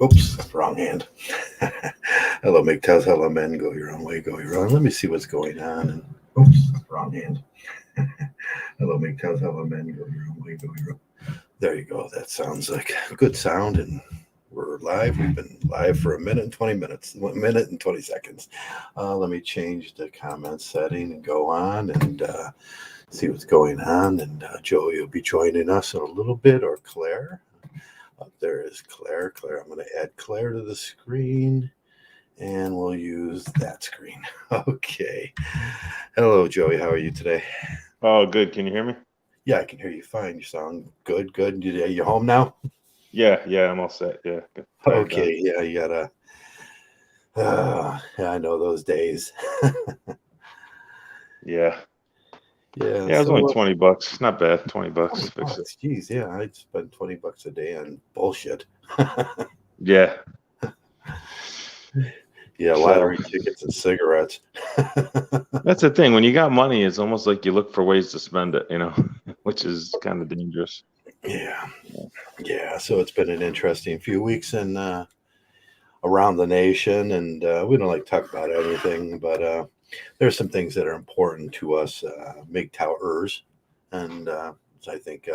Oops, wrong hand. Hello, mgtows. Hello, men. Go your own way. Go your own. Let me see what's going on. And oops, wrong hand. Hello, mgtows. Hello, men. Go your own way. Go your own. There you go. That sounds like a good sound. And we're live. We've been live for a minute and 20 minutes. 1 minute and 20 seconds. Let me change the comment setting and go on and see what's going on. And Joey will be joining us in a little bit, or Claire. There is Claire. I'm going to add Claire to the screen, and we'll use that screen. Okay. Hello, Joey. How are you today? Oh, good. Can you hear me? Yeah, I can hear you fine. You sound good. Good. Are you home now? Yeah, I'm all set. Yeah. Okay. Yeah, you gotta. Yeah, I know those days. Yeah. Yeah. Yeah, it was only $20. It's not bad. $20 to fix it. Geez, yeah, I'd spend $20 a day on bullshit. Yeah. Yeah, lottery tickets and cigarettes. That's the thing. When you got money, it's almost like you look for ways to spend it, which is kind of dangerous. Yeah. So it's been an interesting few weeks and around the nation, and we don't like to talk about anything, but there's some things that are important to us mgtowers, and so I think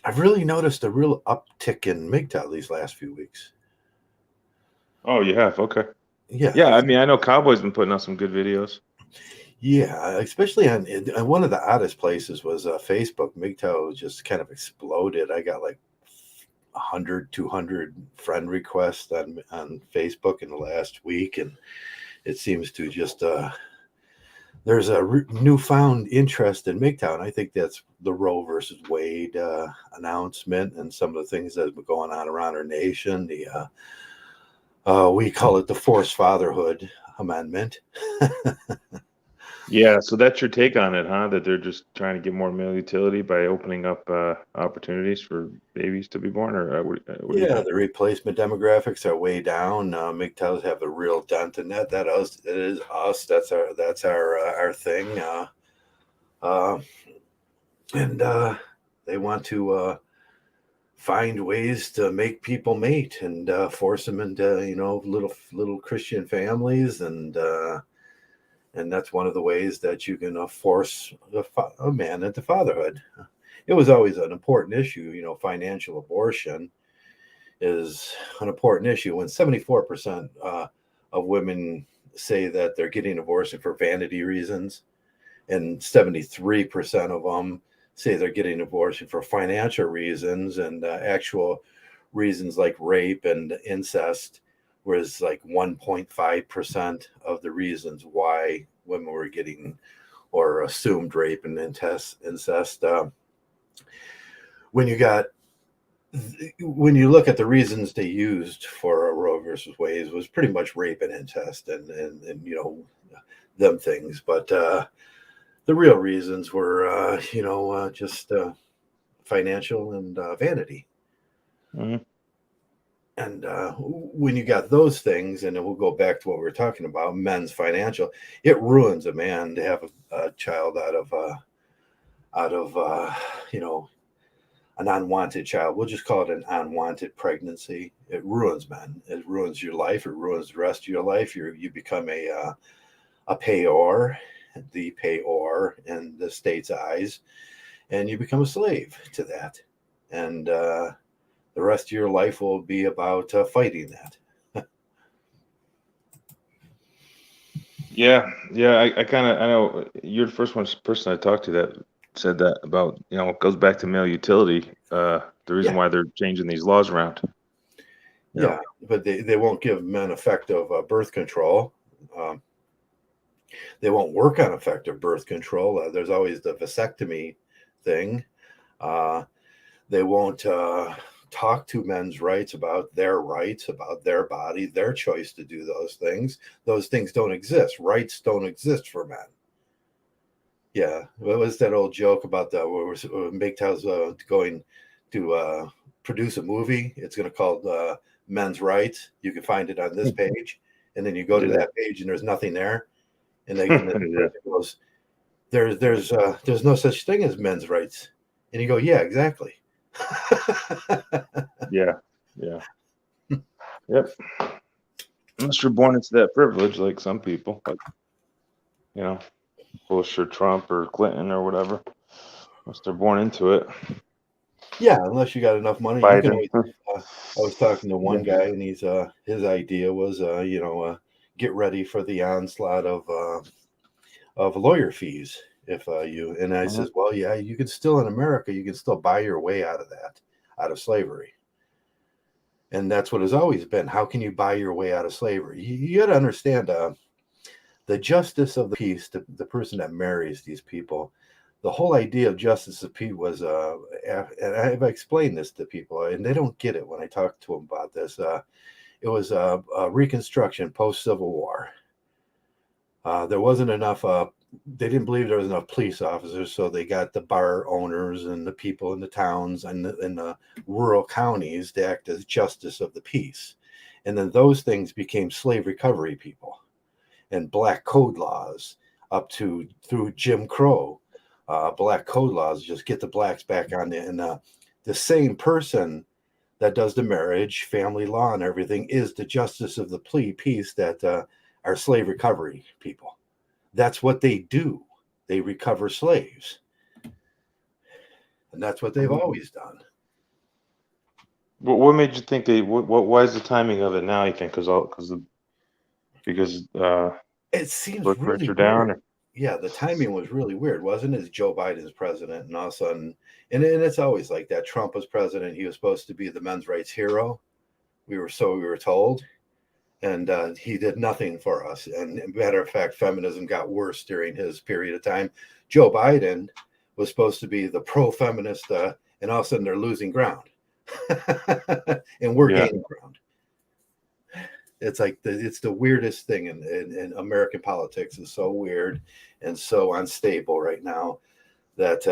I've really noticed a real uptick in mgtow these last few weeks. Oh, you have? Okay. Yeah. Yeah, I mean, I know Cowboy's been putting out some good videos. Yeah, especially on one of the oddest places was Facebook. mgtow just kind of exploded. I got like 100, 200 friend requests on Facebook in the last week, and it seems to just there's a newfound interest in mgtow, and I think that's the Roe versus Wade announcement and some of the things that have been going on around our nation. We call it the forced fatherhood amendment. Yeah, so that's your take on it, huh? That they're just trying to get more male utility by opening up opportunities for babies to be born, or what do you think? The replacement demographics are way down. MGTOWs have a real dent in that. It is us. That's our thing. And they want to find ways to make people mate and force them into little Christian families, and that's one of the ways that you can force a man into fatherhood. It was always an important issue. Financial abortion is an important issue. When 74% of women say that they're getting abortion for vanity reasons, and 73% of them say they're getting abortion for financial reasons and actual reasons like rape and incest, whereas like 1.5% of the reasons why women were getting or assumed rape and incest. When you look at the reasons they used for Roe versus Wade, was pretty much rape and incest and them things, but the real reasons were just financial and vanity. Mm-hmm. And when you got those things, and then we'll go back to what we were talking about, men's financial, it ruins a man to have a child out of an unwanted child. We'll just call it an unwanted pregnancy. It ruins men. It ruins your life. It ruins the rest of your life. You become a payor, the payor in the state's eyes, and you become a slave to that. And the rest of your life will be about fighting that. Yeah. I know you're the first person I talked to that said that about, it goes back to male utility, the reason why they're changing these laws around. Yeah, but they won't give men effective birth control. They won't work on effective birth control. There's always the vasectomy thing. They won't talk to men's rights, about their body, their choice to do those things. Those things don't exist. Rights don't exist for men. Yeah, what was that old joke about MGTOW's going to produce a movie? It's going to call Men's Rights. You can find it on this page, and then you go to that page, and there's nothing there. And it goes, there's no such thing as men's rights. And you go, yeah, exactly. Yeah. Yep. Unless you're born into that privilege, like some people, like, you know, Bush or Trump or Clinton or whatever. Unless they're born into it. Yeah, unless you got enough money, you can Biden. always. I was talking to one Yeah. guy, and his idea was, get ready for the onslaught of lawyer fees if you. And I says, well, yeah, you can still in America, you can still buy your way out of that, out of slavery. And that's what it's always been. How can you buy your way out of slavery? You got to understand the justice of the peace, the person that marries these people. The whole idea of justice of peace was, and I've explained this to people, and they don't get it when I talk to them about this. It was a Reconstruction, post-Civil War. There wasn't enough. They didn't believe there was enough police officers, so they got the bar owners and the people in the towns and the rural counties to act as justice of the peace, and then those things became slave recovery people and black code laws up to through Jim Crow. Black code laws just get the blacks back on the, and the same person that does the marriage, family law, and everything is the justice of the peace that are slave recovery people. That's what they do. They recover slaves, and that's what they've always done. What made you think they? Why is the timing of it now? You think because it seems blood really pressure weird. down? Or? Yeah, the timing was really weird, wasn't it? Joe Biden's president, and all of a sudden, and it's always like that. Trump was president; he was supposed to be the men's rights hero. We were told, and he did nothing for us. And matter of fact, feminism got worse during his period of time. Joe Biden was supposed to be the pro-feminist, and all of a sudden they're losing ground, and we're gaining ground. It's like it's the weirdest thing in American politics. Is so weird and so unstable right now that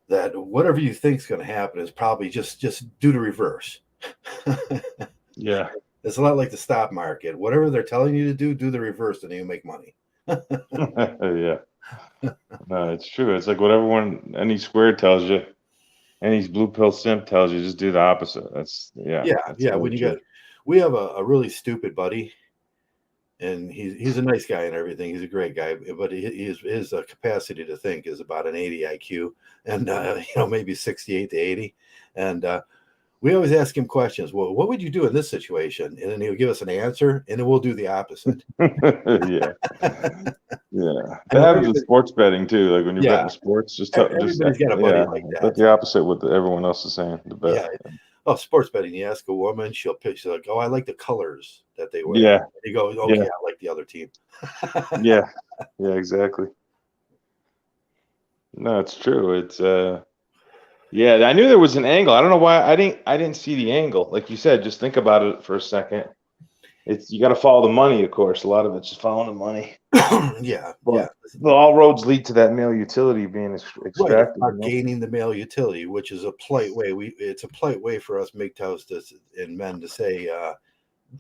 that whatever you think is going to happen is probably just do the reverse. Yeah. It's a lot like the stock market. Whatever they're telling you to do the reverse, and then you make money. Yeah. No, it's true. It's like what everyone, any square tells you, any blue pill simp tells you, just do the opposite. That's Yeah. When you got, we have a really stupid buddy, and he's a nice guy and everything. He's a great guy, but his capacity to think is about an 80 IQ, and maybe 68 to 80, and we always ask him questions. Well, what would you do in this situation? And then he'll give us an answer, and then we'll do the opposite. Yeah. Yeah. That happens with sports betting too. Like when you're betting sports, everybody's got a buddy like that. That's the opposite what everyone else is saying. The bet. Yeah. Oh, sports betting. You ask a woman, she'll pitch. She's like, "Oh, I like the colors that they wear." Yeah. And you go, "Okay, yeah. I like the other team." Yeah. Yeah. Exactly. No, it's true. It's yeah, I knew there was an angle. I don't know why I didn't see the angle. Like you said, just think about it for a second. You got to follow the money, of course. A lot of it's just following the money. Yeah. All roads lead to that male utility being extracted. Right, gaining the male utility, which is a polite way. It's a polite way for us mgtows and men to say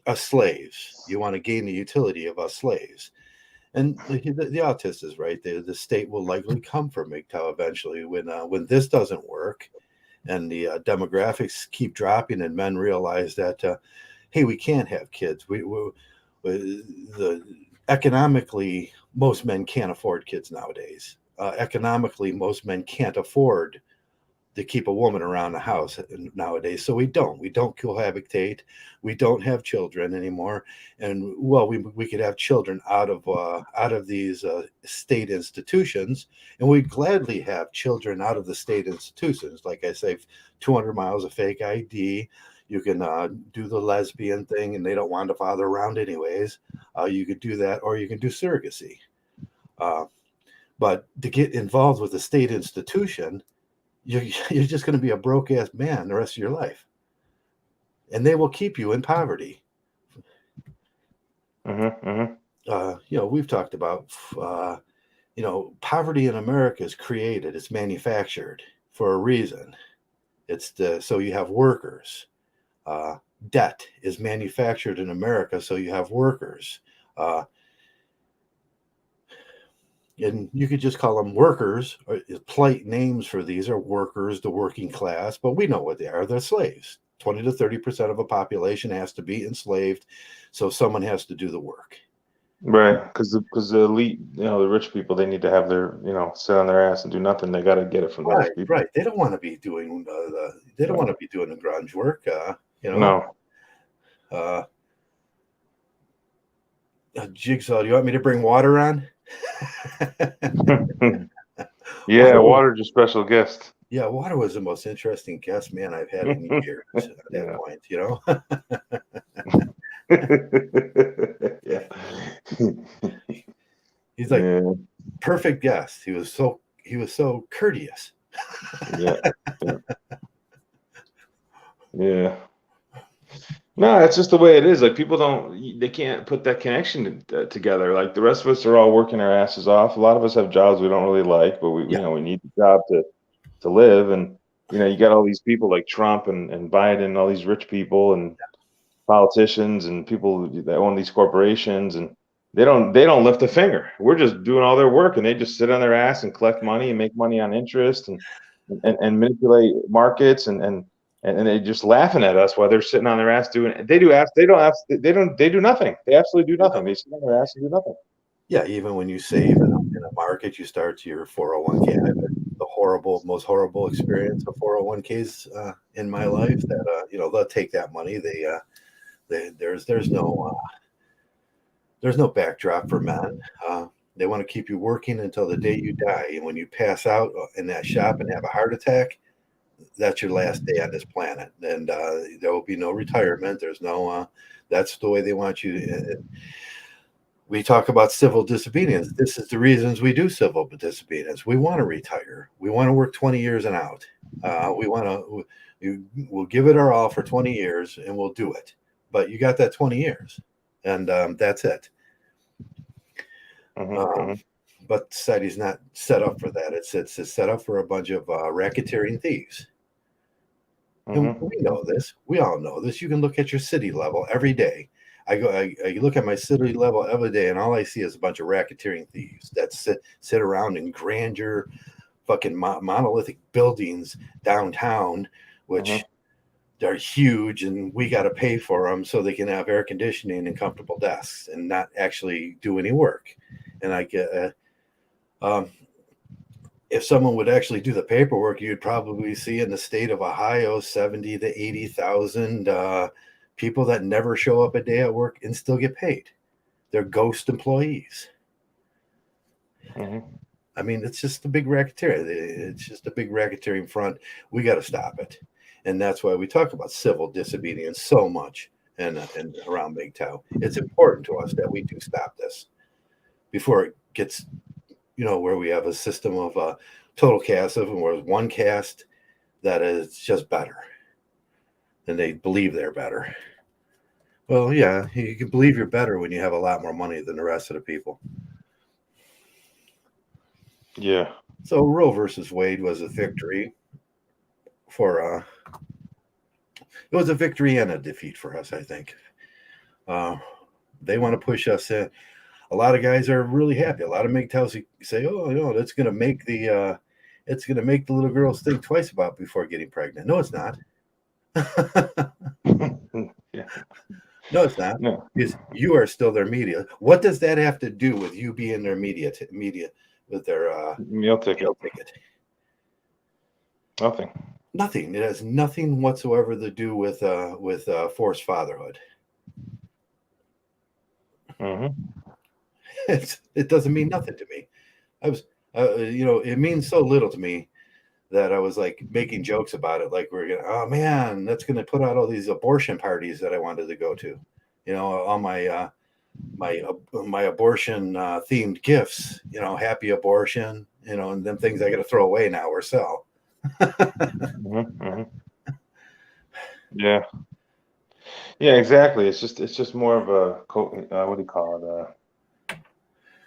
us slaves. You want to gain the utility of us slaves. And the autist is right. The state will likely come for mgtow eventually when this doesn't work, and the demographics keep dropping, and men realize that hey, we can't have kids. Economically, most men can't afford kids nowadays. Economically, most men can't afford to keep a woman around the house nowadays. So we don't cohabitate. We don't have children anymore. And well, we could have children out of these state institutions, and we'd gladly have children out of the state institutions. Like I say, 200 miles of fake ID. You can do the lesbian thing, and they don't want a father around anyways. You could do that, or you can do surrogacy. But to get involved with a state institution, you're just going to be a broke ass man the rest of your life, and they will keep you in poverty. We've talked about poverty in America is created, it's manufactured for a reason. It's so you have workers. Debt is manufactured in America, so you have workers. And you could just call them workers, or polite names for these are workers, the working class, but we know what they are. They're slaves. 20 to 30% of a population has to be enslaved, so someone has to do the work. Right, because the elite, the rich people, they need to have their, sit on their ass and do nothing. They got to get it from those people. Right. They don't want to be doing they don't want to be doing the grunge work. No. Jigsaw, do you want me to bring water on? Yeah, water's your special guest. Yeah, water was the most interesting guest, man, I've had in years at that point, Yeah. He's like, perfect guest. He was so courteous. Yeah. Yeah. No, it's just the way it is. Like people they can't put that connection together. Like the rest of us are all working our asses off. A lot of us have jobs we don't really like, but we need the job to live. And you got all these people like Trump and Biden, and all these rich people and politicians and people that own these corporations, and they don't lift a finger. We're just doing all their work, and they just sit on their ass and collect money and make money on interest and manipulate markets and they're just laughing at us while they're sitting on their ass doing. They do nothing. They absolutely do nothing. They sit on their ass and do nothing. Yeah, even when you save in a market, you start your 401k. I've had the most horrible experience of 401ks in my life. That they'll take that money. There's no backdrop for men. They want to keep you working until the day you die, and when you pass out in that shop and have a heart attack, that's your last day on this planet, and there will be no retirement. There's no. That's the way they want you. We talk about civil disobedience. This is the reasons we do civil disobedience. We want to retire. We want to work 20 years and out. We'll give it our all for 20 years, and we'll do it. But you got that 20 years, and that's it. But society's not set up for that. It's set up for a bunch of racketeering thieves. And we know this. We all know this. You can look at your city level every day. I look at my city level every day, and all I see is a bunch of racketeering thieves that sit around in grandeur, fucking monolithic buildings downtown, which they're huge, and we got to pay for them so they can have air conditioning and comfortable desks and not actually do any work. And I get, if someone would actually do the paperwork, you'd probably see in the state of Ohio 70 to 80,000 people that never show up a day at work and still get paid. They're ghost employees. I mean, it's just a big racketeering. It's just a big racketeering front. We got to stop it. And that's why we talk about civil disobedience so much and around mgtow. It's important to us that we do stop this before it gets, where we have a system of total caste and where one caste that is just better. And they believe they're better. Well, yeah, you can believe you're better when you have a lot more money than the rest of the people. Yeah. So Roe versus Wade was a victory for it was a victory and a defeat for us, I think. They want to push us in. A lot of guys are really happy. A lot of MGTOWs say, "Oh, that's going to make the little girls think twice about before getting pregnant." No, it's not. Yeah. No, it's not. No. Because you are still their media. What does that have to do with you being their media with their meal ticket? Nothing. It has nothing whatsoever to do with forced fatherhood. It doesn't mean nothing to me. I was, it means so little to me that I was like making jokes about it. Like oh man, that's going to put out all these abortion parties that I wanted to go to. All my my abortion themed gifts. Happy abortion. And them things I got to throw away now or sell. Yeah. Yeah, exactly. It's just more of a what do you call it?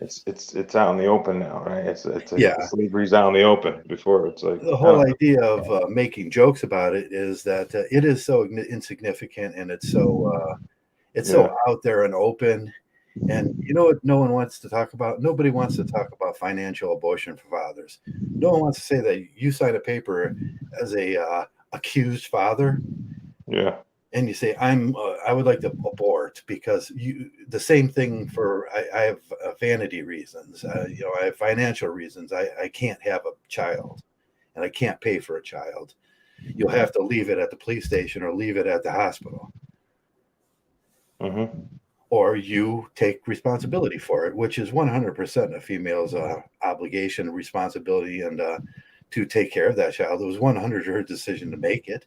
It's out in the open now, right? It's slavery's out in the open. Before it's like the whole idea of making jokes about it is that it is so insignificant and it's so out there and open. And you know what no one wants to talk about? Nobody wants to talk about financial abortion for fathers. No one wants to say that you sign a paper as a accused father Yeah. and you say, I would like to abort because the same thing for, I have vanity reasons, I have financial reasons. I can't have a child and I can't pay for a child. You'll have to leave it at the police station or leave it at the hospital. Mm-hmm. Or you take responsibility for it, which is 100% a female's obligation, responsibility, and to take care of that child. It was 100% her decision to make it.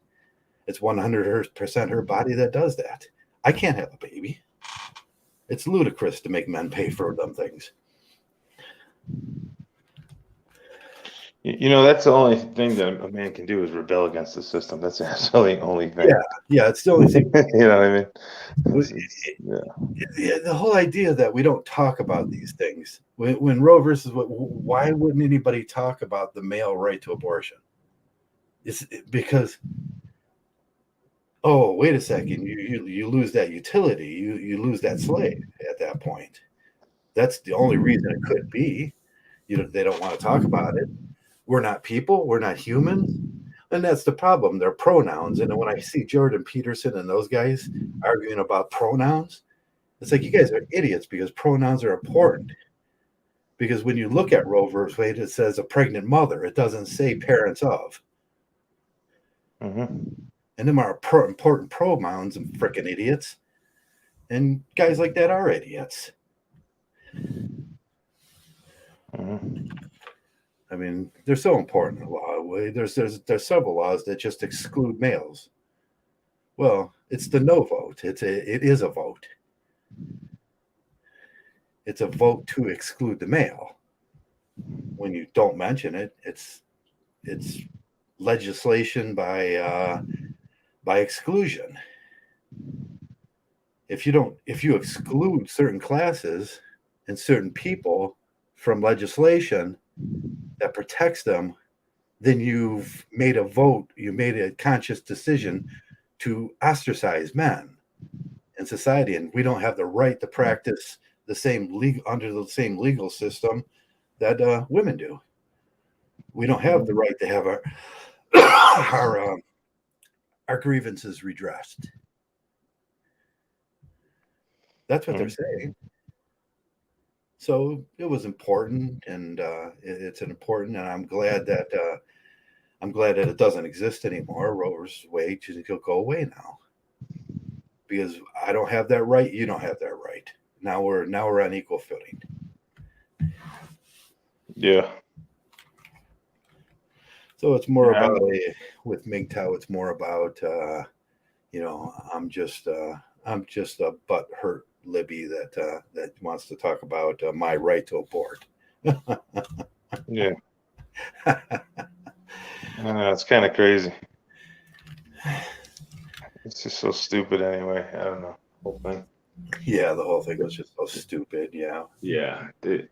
It's 100% her body that does that. I can't have a baby. It's ludicrous to make men pay for them things. That's the only thing that a man can do is rebel against the system. That's absolutely the only thing. Yeah, it's the only thing. You know what I mean? The whole idea that we don't talk about these things. When Roe versus why wouldn't anybody talk about the male right to abortion? It's because, oh, wait a second, you lose that utility, you lose that slave at that point. That's the only reason it could be. They don't want to talk about it. We're not people, we're not humans. And that's the problem. They're pronouns. And when I see Jordan Peterson and those guys arguing about pronouns, it's like, you guys are idiots, because pronouns are important. Because when you look at Roe versus Wade, it says a pregnant mother. It doesn't say parents of. Mm-hmm. And them are important pronouns, and freaking idiots. And guys like that are idiots. Mm-hmm. I mean, they're so important in the law. There's several laws that just exclude males. Well, it's the no vote. It is a vote. It's a vote to exclude the male. When you don't mention it, it's legislation by exclusion. If you exclude certain classes and certain people from legislation that protects them, then you've made a vote, you made a conscious decision to ostracize men in society, and we don't have the right to practice under the same legal system that women do. We don't have the right to have our grievances redressed. That's what they're saying. So it was important, and it's important, and I'm glad that it doesn't exist anymore. Roe versus Wade, he'll go away now, because I don't have that right. You don't have that right. Now we're on equal footing. Yeah. So it's more about with mgtow. It's more about I'm just a butthurt Libby that wants to talk about my right to abort. Yeah. It's kind of crazy. It's just so stupid anyway. I don't know. Whole thing. Yeah, the whole thing was just so stupid. Yeah. Yeah. They're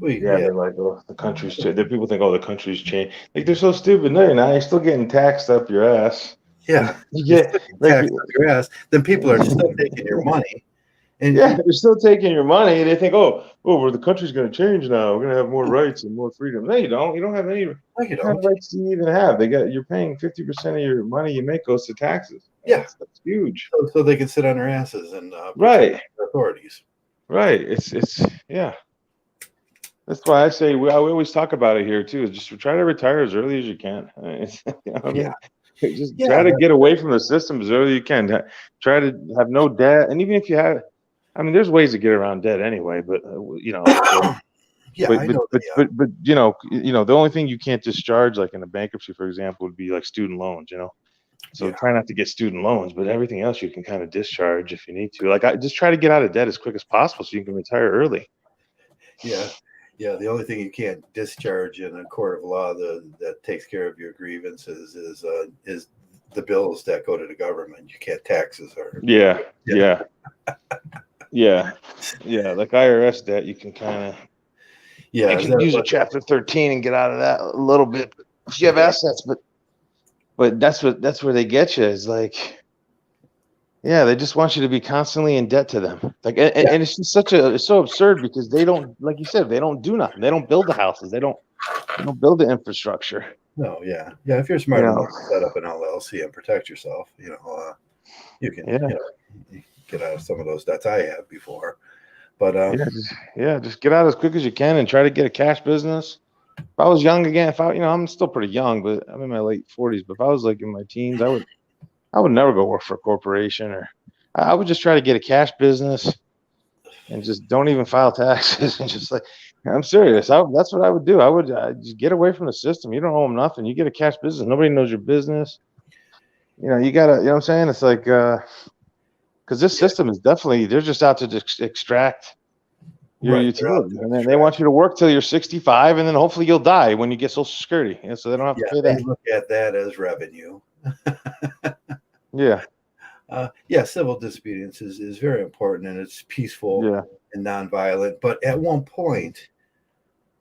like, oh, the country's changed. People think, oh, the country's changed. Like, they're so stupid. No, you're not. You're still getting taxed up your ass. Yeah. Taxed up your ass. Then people are still taking your money. And they're still taking your money. And they think, well, the country's going to change now. We're going to have more rights and more freedom. No, you don't. You don't have any. What kind of rights do you even have? You're paying 50% of your money you make goes to taxes. Yeah, that's huge. So they can sit on their asses and right authorities. Right. It's yeah. That's why I say we always talk about it here too. Just try to retire as early as you can. Try to get away from the system as early as you can. Try to have no debt, and even if you have, there's ways to get around debt anyway. But the only thing you can't discharge, like in a bankruptcy, for example, would be like student loans. So try not to get student loans, but everything else you can kind of discharge if you need to. Like, I just try to get out of debt as quick as possible so you can retire early. Yeah. Yeah, the only thing you can't discharge in a court of law that takes care of your grievances is the bills that go to the government. You can't taxes or yeah. Like IRS debt, you can kind of you can use a Chapter 13 and get out of that a little bit if you have assets, but that's where they get you. Is like, they just want you to be constantly in debt to them. Like, and it's just it's so absurd, because they don't, like you said, they don't do nothing. They don't build the houses. They don't build the infrastructure. No, yeah, yeah. If you're You smart know, enough to set up an LLC and protect yourself, you can, yeah, get out of some of those debts I had before. But just get out as quick as you can and try to get a cash business. If I was young again, if I, I'm still pretty young, but I'm in my late 40s. But if I was like in my teens, I would never go work for a corporation, or I would just try to get a cash business and just don't even file taxes and just like, I'm serious. That's what I would do. I would just get away from the system. You don't owe them nothing. You get a cash business. Nobody knows your business. You gotta, what I'm saying? It's like, because this yeah, system is definitely, they're just out to extract your right, they're out utility. to And then they extract. want you to work till you're 65, and then hopefully you'll die when you get Social Security. And so they don't have to Yeah, pay they that. look at that as revenue. Yeah. Yeah, civil disobedience is very important, and it's peaceful Yeah. and nonviolent. But at one point,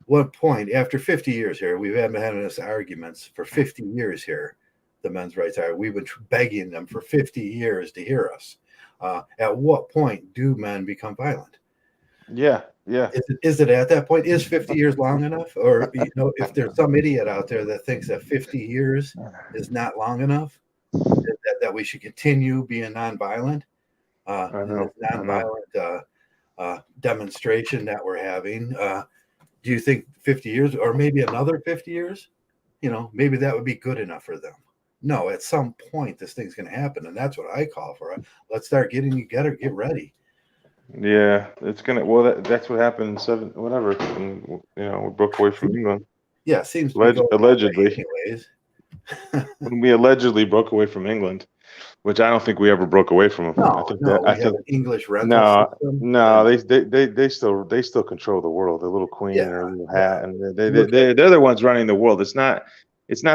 after 50 years here, we've been having this arguments for 50 years here. The men's rights are. We've been begging them for 50 years to hear us. At what point do men become violent? Yeah. Yeah. Is it at that point? Is 50 years long enough? Or if there's some idiot out there that thinks that 50 years is not long enough, that we should continue being nonviolent, I in this know. I know. nonviolent demonstration that we're having. Do you think 50 years or maybe another 50 years, maybe that would be good enough for them? No, at some point this thing's going to happen. And that's what I call for. Let's start getting together, get ready. Yeah, it's gonna. Well, that's what happened in whatever. When, we broke away from England. Yeah, it seems to be going that way Allegedly, anyways. when we allegedly broke away from England, which I don't think we ever broke away from them. No, we have an English rental no, system. no, they still control the world. The little queen Yeah, and her little yeah. hat, and they're the ones running the world. It's not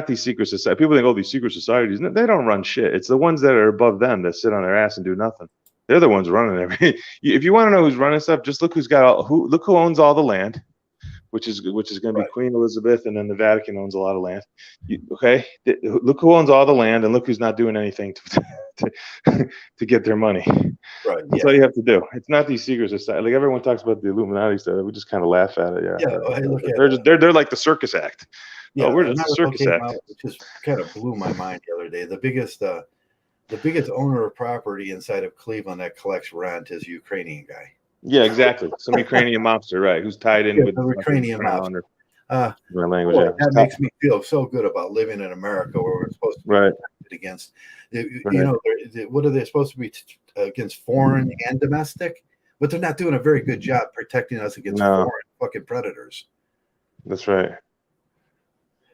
these secret societies. People think, oh, these secret societies. No, they don't run shit. It's the ones that are above them that sit on their ass and do nothing. They're the ones running everything. If you want to know who's running stuff, just look look who owns all the land, which is going to be Right. Queen Elizabeth, and then the Vatican owns a lot of land. Okay, look who owns all the land, and look who's not doing anything to get their money. Right. That's all you have to do. It's not these secret societies. Like everyone talks about the Illuminati stuff, we just kind of laugh at it. Yeah. They're like the circus act. Yeah, We're just a another one circus came act. out, which just kind of blew my mind the other day. The biggest owner of property inside of Cleveland that collects rent is a Ukrainian guy. Yeah, exactly. Some Ukrainian mobster, right? Who's tied in with the Ukrainian mobster. My language. Boy, that makes me feel so good about living in America, where we're supposed to be protected against. What are they supposed to be against, foreign and domestic? But they're not doing a very good job protecting us against foreign fucking predators. That's right.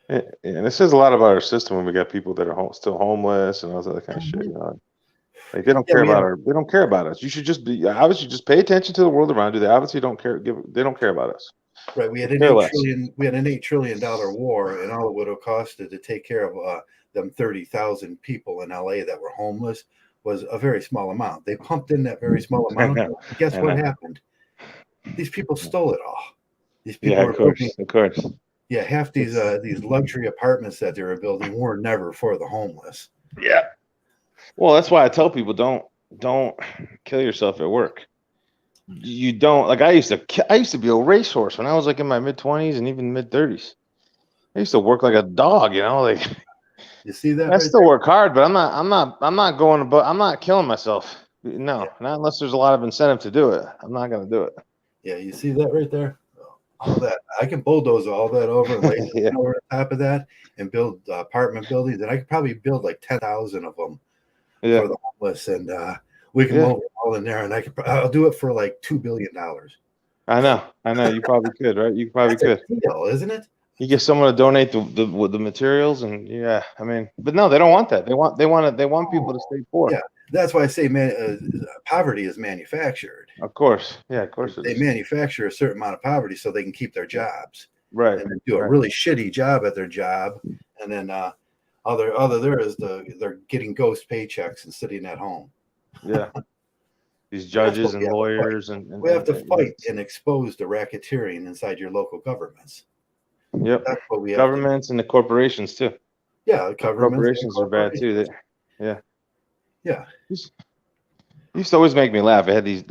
And it says a lot about our system when we got people that are still homeless and all that kind of shit. Like they don't care about they don't care about us. You should just just pay attention to the world around you. They obviously don't care. They don't care about us. Right. We had an $8 trillion war, and all it would have costed to take care of them 30,000 people in LA that were homeless was a very small amount. They pumped in that very small amount. Guess what happened? These people stole it all. These people of course. Yeah, half these luxury apartments that they were building were never for the homeless. Yeah. Well, that's why I tell people don't kill yourself at work. You don't, like I used to be a racehorse when I was like in my mid-20s and even mid-30s. I used to work like a dog, like you see that. I still work hard, but I'm not killing myself. No, not unless there's a lot of incentive to do it. I'm not going to do it. Yeah, you see that right there. All that I can bulldoze all that over and lay over the top of that and build apartment buildings, and I could probably build like 10,000 of them for the homeless, and we can move it all in there, and I'll do it for like $2 billion. I know. You probably could, right? You probably could. A deal, isn't it? You get someone to donate the materials, and but no, they don't want that. They want people to stay poor. Yeah, that's why I say, poverty is manufactured. Of course, of course. They manufacture a certain amount of poverty so they can keep their jobs, right? And do a really shitty job at their job, and then they're getting ghost paychecks and sitting at home. Yeah. These judges and lawyers and we have to fight and expose the racketeering inside your local governments. Yep. That's what we have. Governments and the corporations too. Yeah, corporations are bad too. Yeah. Used to always make me laugh. I had these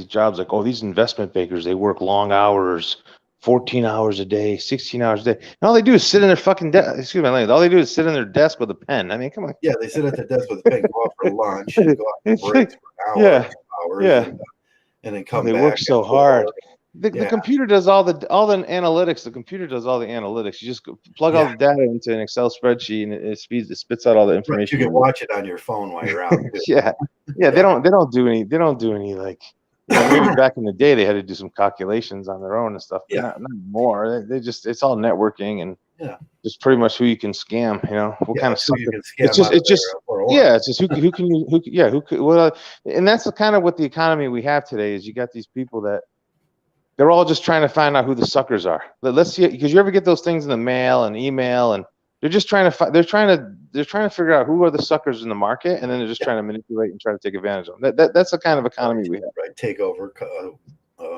jobs like, these investment bankers, they work long hours, 14 hours a day, 16 hours a day. And all they do is sit in their fucking desk. Excuse my language. All they do is sit in their desk with a pen. I mean, come on. Yeah, they sit at the desk with a pen, go out for lunch, and go out for It's breaks like, for an hour, yeah, 2 hours, yeah. and then Oh, come they back work so at 4. hard. The Yeah, computer does all the analytics. The computer does all the analytics. You just plug all yeah, the data into an Excel spreadsheet, and it spits out all the right. You information can you need. watch it on your phone while you're out too. Yeah, yeah. They don't do any like, maybe back in the day they had to do some calculations on their own and stuff, but Yeah, not anymore. They just, it's all networking and yeah, just pretty much who you can scam. What yeah. kind of So you sucker. can It's scam out of just there for a while. yeah. It's just who can you yeah who could, well, and that's the kind of what the economy we have today is. You got these people that they're all just trying to find out who the suckers are. Let's see, because you ever get those things in the mail and email, and they're just trying to they're trying to figure out who are the suckers in the market, and then they're just trying to manipulate and try to take advantage of them. That's the kind of economy we have. Right, take over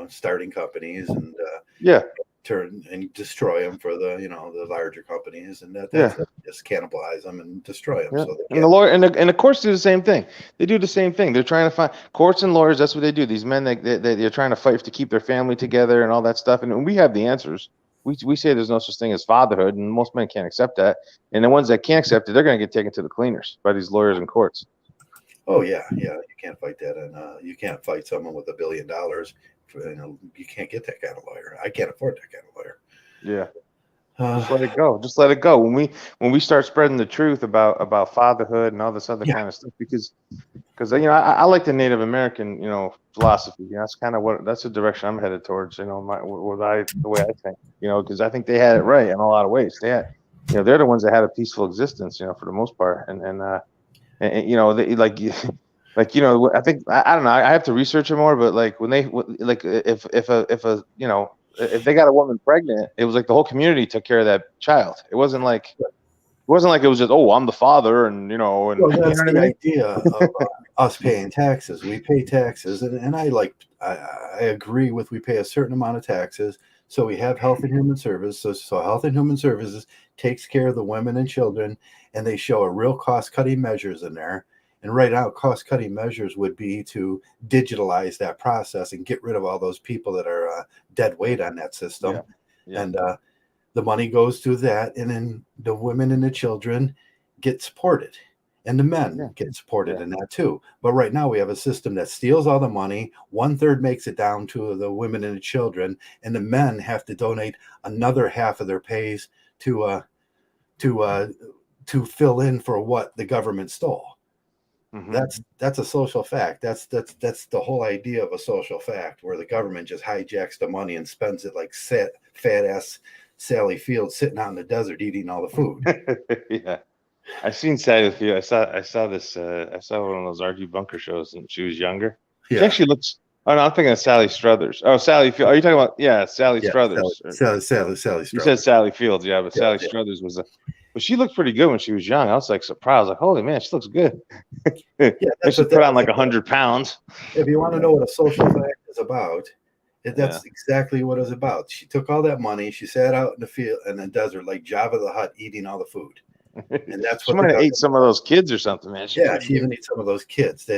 starting companies and Yeah, turn and destroy them for the the larger companies, and that's yeah. it. Just cannibalize them and destroy them. Yeah, So they and the lawyer and the courts do the same thing. They do the same thing. They're trying to find courts and lawyers. That's what they do. These men they're trying to fight to keep their family together and all that stuff. And we have the answers. We say there's no such thing as fatherhood, and most men can't accept that. And the ones that can't accept it, they're going to get taken to the cleaners by these lawyers and courts. Oh yeah, yeah. You can't fight that, and you can't fight someone with $1 billion. You can't get that kind of lawyer. I can't afford that kind of lawyer. Yeah. Just let it go. Just let it go. When we start spreading the truth about fatherhood and all this other kind of stuff, because I like the Native American philosophy. That's kind of that's the direction I'm headed towards. The way I think. Because I think they had it right in a lot of ways. They had, they're the ones that had a peaceful existence. For the most part, and they, I think I don't know. I have to research it more, but like when they like if they got a woman pregnant, it was like the whole community took care of that child. It wasn't like it was just, oh, I'm the father, and Well, that's the idea of us paying taxes. We pay taxes, and I agree with we pay a certain amount of taxes. So we have Health and Human Services. So Health and Human Services takes care of the women and children, and they show a real cost-cutting measures in there. And right now, cost-cutting measures would be to digitalize that process and get rid of all those people that are dead weight on that system. Yeah. Yeah. And the money goes to that, and then the women and the children get supported, and the men get supported in that too. But right now, we have a system that steals all the money. 1/3 makes it down to the women and the children, and the men have to donate another half of their pays to fill in for what the government stole. Mm-hmm. That's a social fact. That's the whole idea of a social fact, where the government just hijacks the money and spends it like fat ass Sally Field sitting out in the desert eating all the food. Yeah, I've seen Sally Field. I saw this. I saw one of those RG Bunker shows, and she was younger. Yeah. She actually looks. Oh no, I'm thinking of Sally Struthers. Oh, Sally Field. Are you talking about Sally Struthers? Sally Struthers. You said Sally Fields, yeah, but Sally Struthers was but she looked pretty good when she was young. I was like surprised, like, holy man, she looks good. She put on like 100 pounds. If you want to know what a social fact is about, that's exactly what it's about. She took all that money, she sat out in the field in the desert like Jabba the Hutt eating all the food. And that's she might have ate some of those kids or something, man. She even ate some of those kids.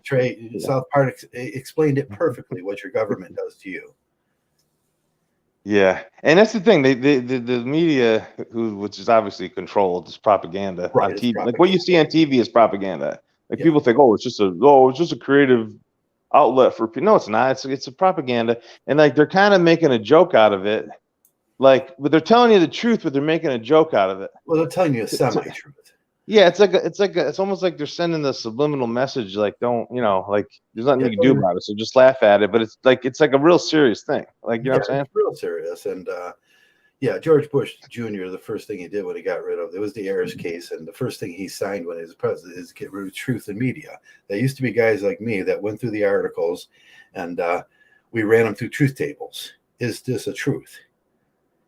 Trey South Park explained it perfectly what your government does to you. Yeah, and that's the thing. The media, which is obviously controlled, is propaganda on TV. Propaganda. Like what you see on TV is propaganda. Like people think, it's just a creative outlet for people. No, it's not. It's a propaganda, and like they're kind of making a joke out of it. Like, but they're telling you the truth, but they're making a joke out of it. Well, they're telling you a semi-truth. Yeah, it's almost like they're sending the subliminal message, like there's nothing you can do about it, so just laugh at it. But it's like a real serious thing, like what I'm saying. It's real serious, and George Bush Jr. The first thing he did when he got rid of it was the heirs case, and the first thing he signed when he was president is get rid of truth in media. There used to be guys like me that went through the articles, and we ran them through truth tables. Is this a truth?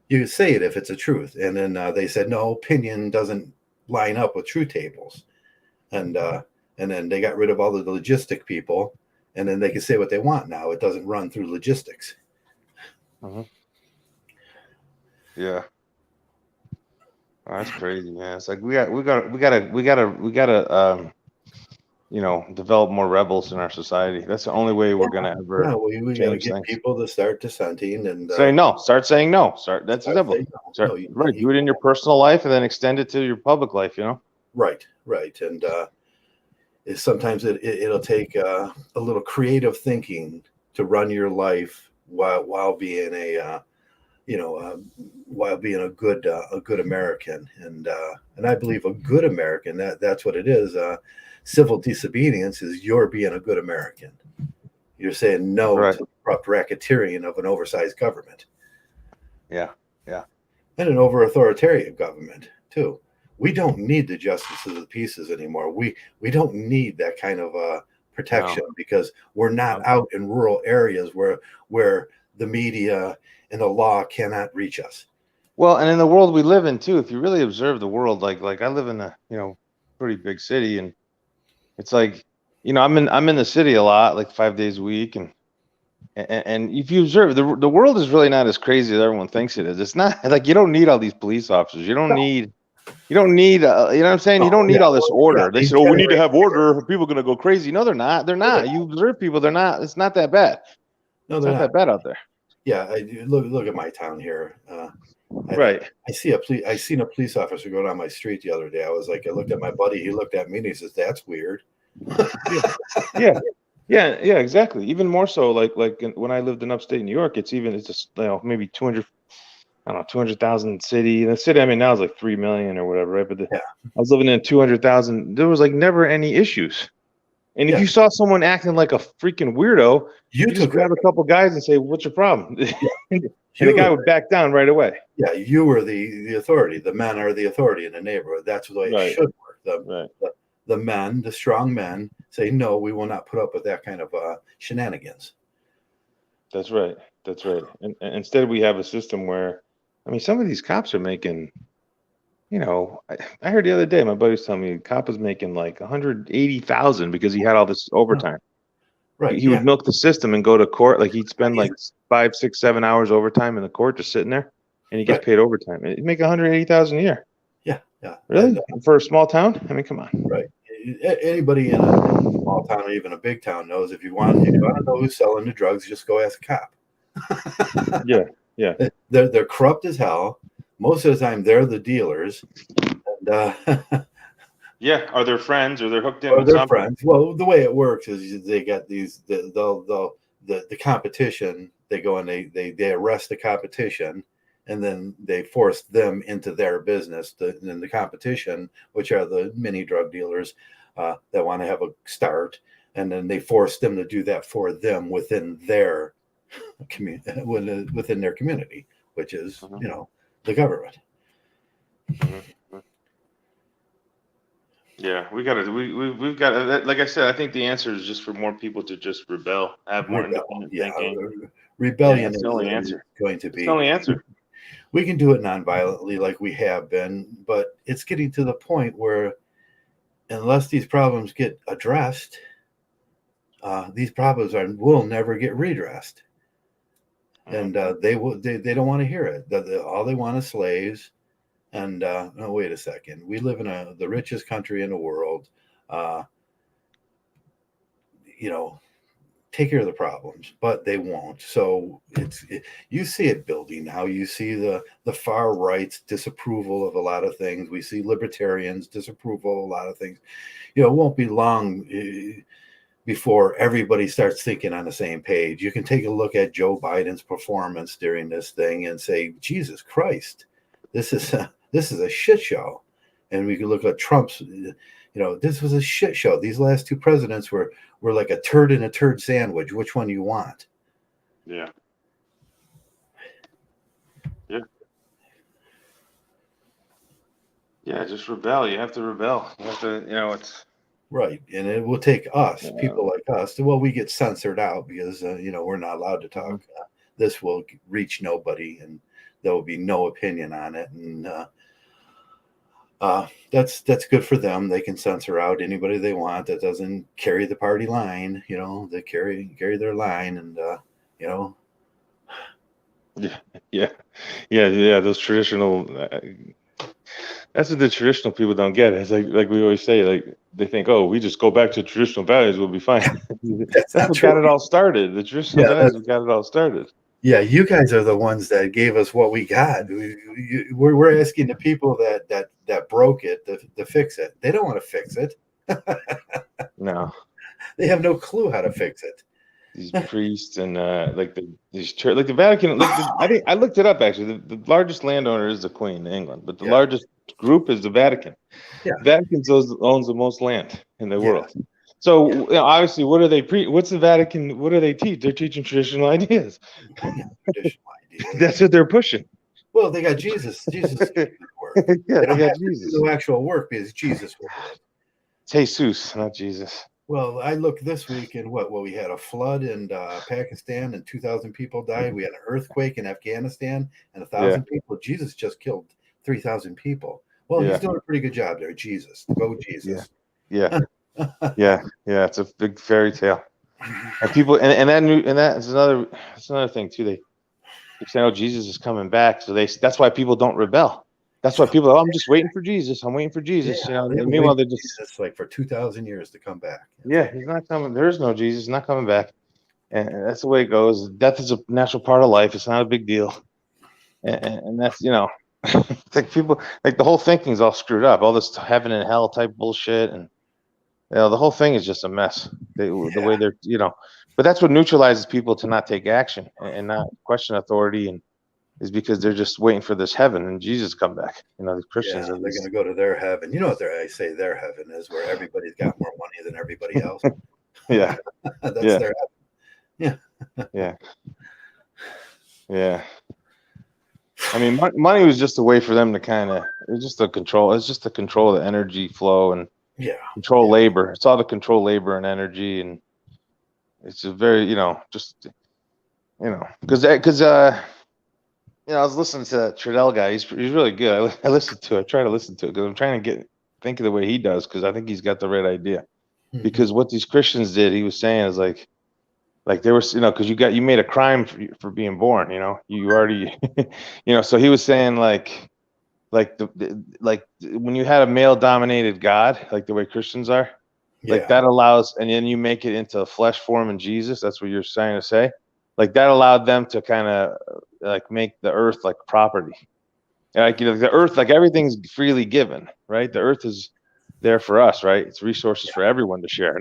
You say it if it's a truth, and then they said no, opinion doesn't line up with truth tables, and then they got rid of all the logistic people, and then they can say what they want now. It doesn't run through logistics. Mm-hmm. Yeah, that's crazy, man. It's like we gotta develop more rebels in our society. That's the only way we're gonna Yeah, ever we got to change get things. people to start dissenting and Say no. Start saying no. That's start simple. saying no. No, Right. Do it in your personal life and then extend it to your public life. right, right, and sometimes it'll take a little creative thinking to run your life while being while being a good American, and I believe a good American, that's what it is. Civil disobedience is you're being a good American. You're saying no Right. to the corrupt racketeering of an oversized government. Yeah. Yeah. And an over authoritarian government too. We don't need the justices of the peace anymore. We don't need that kind of protection because we're not out in rural areas where the media and the law cannot reach us. Well, and in the world we live in too, if you really observe the world, like I live in a pretty big city, and it's like I'm in the city a lot, like 5 days a week, and if you observe the world is really not as crazy as everyone thinks it is. It's not like you don't need all these police officers. You don't need, you know what I'm saying? You don't need all this order. They said, oh, we need to have order. People are going to go crazy. No, they're not. They're not. You observe people. They're not. It's not that bad. No, It's they're not not. that bad out there. Yeah, look at my town here. Right. I seen a police officer go down my street the other day. I looked at my buddy. He looked at me and he says, "That's weird." Yeah. Yeah, exactly. Even more so, like when I lived in upstate New York, it's just maybe 200. I don't know, 200,000 city. The city I'm in now is like 3 million or whatever, right? But I was living in 200,000. There was like never any issues. And if you saw someone acting like a freaking weirdo, you just grab a couple guys and say, "What's your problem?" and the guy would back down right away. Yeah, you were the authority. The men are the authority in the neighborhood. That's the way it should work. The men, the strong men, say, "No, we will not put up with that kind of shenanigans." That's right. That's right. And instead, we have a system where, I mean, some of these cops are making, I heard the other day, my buddy was telling me a cop was making like 180,000 because he had all this overtime. Right. He would milk the system and go to court. Like he'd spend like 5, 6, 7 hours overtime in the court just sitting there, and he gets paid overtime. He'd make 180,000 a year. Yeah. Yeah. Really? For a small town? I mean, come on. Right. Anybody in a small town or even a big town knows if you want to know who's selling the drugs, just go ask a cop. Yeah. They're corrupt as hell. Most of the time, they're the dealers. And, yeah, are their friends or they're hooked in or with their something. friends. Well, the way it works is they got the competition. They go and they arrest the competition, and then they force them into their business. Then the competition, which are the mini drug dealers that want to have a start, and then they force them to do that for them within their within their community, which is the government. Yeah, we've got to. Like I said, I think the answer is just for more people to just rebel, have more independent thinking. Rebellion is the only answer. Going to be the only answer. We can do it non-violently like we have been, but it's getting to the point where unless these problems get addressed, these problems will never get redressed. And they don't want to hear it. All they want is slaves. And no, wait a second. We live in the richest country in the world. Take care of the problems, but they won't. So you see it building now. You see the far right's disapproval of a lot of things. We see libertarians' disapproval of a lot of things. It won't be long before everybody starts thinking on the same page. You can take a look at Joe Biden's performance during this thing and say, Jesus Christ, this is a shit show. And we can look at Trump's, this was a shit show. These last two presidents were like a turd in a turd sandwich. Which one you want? Yeah. Yeah, just rebel. You have to rebel. You have to, it's right. And it will take us, people like us, we get censored out because, we're not allowed to talk. This will reach nobody and there will be no opinion on it. And that's good for them. They can censor out anybody they want that doesn't carry the party line. They carry their line, and Yeah. Those traditional. That's what the traditional people don't get. It's like we always say, like they think, oh, we just go back to traditional values, we'll be fine. That's That's not what true. got it all started. The traditional Yeah, values what got it all started. yeah. You guys are the ones that gave us what we got. We're asking the people that broke it to fix it. They don't want to fix it. No, They have no clue how to fix it. these priests and these church, like the Vatican. I think I looked it up actually. The largest landowner is the Queen in England, but the Yeah. largest group is the Vatican. Yeah. Vatican owns the most land in the Yeah. world. So obviously, what are they what's the Vatican? What do they teach? They're teaching traditional ideas. Yeah, traditional ideas. That's what they're pushing. Well, they got Jesus. Jesus is the work. Yeah, They don't they got have to Jesus. do no actual work because Jesus will do it. It's Jesus, not Jesus. Well, I looked this week and what? Well, we had a flood in Pakistan and 2,000 people died. We had an earthquake in Afghanistan and 1,000 people. Jesus just killed 3,000 people. Well, he's doing a pretty good job there. Jesus, go Jesus. Yeah. Yeah. It's a big fairy tale. And people, and that's another thing too. They keep saying, "Oh, Jesus is coming back," so that's why people don't rebel. That's why people, I'm just waiting for Jesus. I'm waiting for Jesus. Yeah, And meanwhile, they're just Jesus like for 2,000 years to come back. he's not coming. There is no Jesus. He's not coming back. And that's the way it goes. Death is a natural part of life. It's not a big deal. And that's it's like people like the whole thinking is all screwed up. All this heaven and hell type bullshit, and the whole thing is just a mess. The way they're but that's what neutralizes people to not take action and not question authority, and is because they're just waiting for this heaven and Jesus come back. The Christians They're are going to go to their heaven. You know what I say their heaven is, where everybody's got more money than everybody else. Yeah. That's their heaven. Yeah. I mean, money was just a way for them to it's just to control. It's just to control the energy flow and control labor. It's all to control labor and energy, and it's a very because I was listening to that Trudell guy. He's really good. I listened to it. I try to listen to it because I'm trying to think of the way he does, because I think he's got the right idea. Mhm. Because what these Christians did, he was saying, is like there was because you made a crime for being born. You already So he was saying like when you had a male dominated God, like the way Christians are, like that allows, and then you make it into a flesh form in Jesus. That's what you're trying to say. Like that allowed them to kind of like make the earth like property. Like the earth, like everything's freely given, right? The earth is there for us, right? It's resources for everyone to share.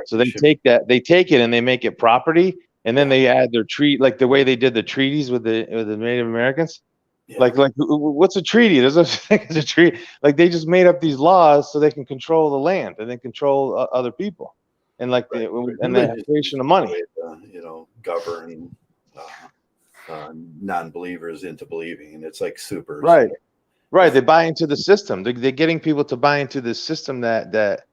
So they take it and they make it property, and then they add their like the way they did the treaties with the Native Americans. Yeah. Like what's a treaty? There's no such thing as a treaty. Like they just made up these laws so they can control the land and then control other people, and the creation of money. Govern non-believers into believing, and it's like super. Right. They buy into the system. They're getting people to buy into this system that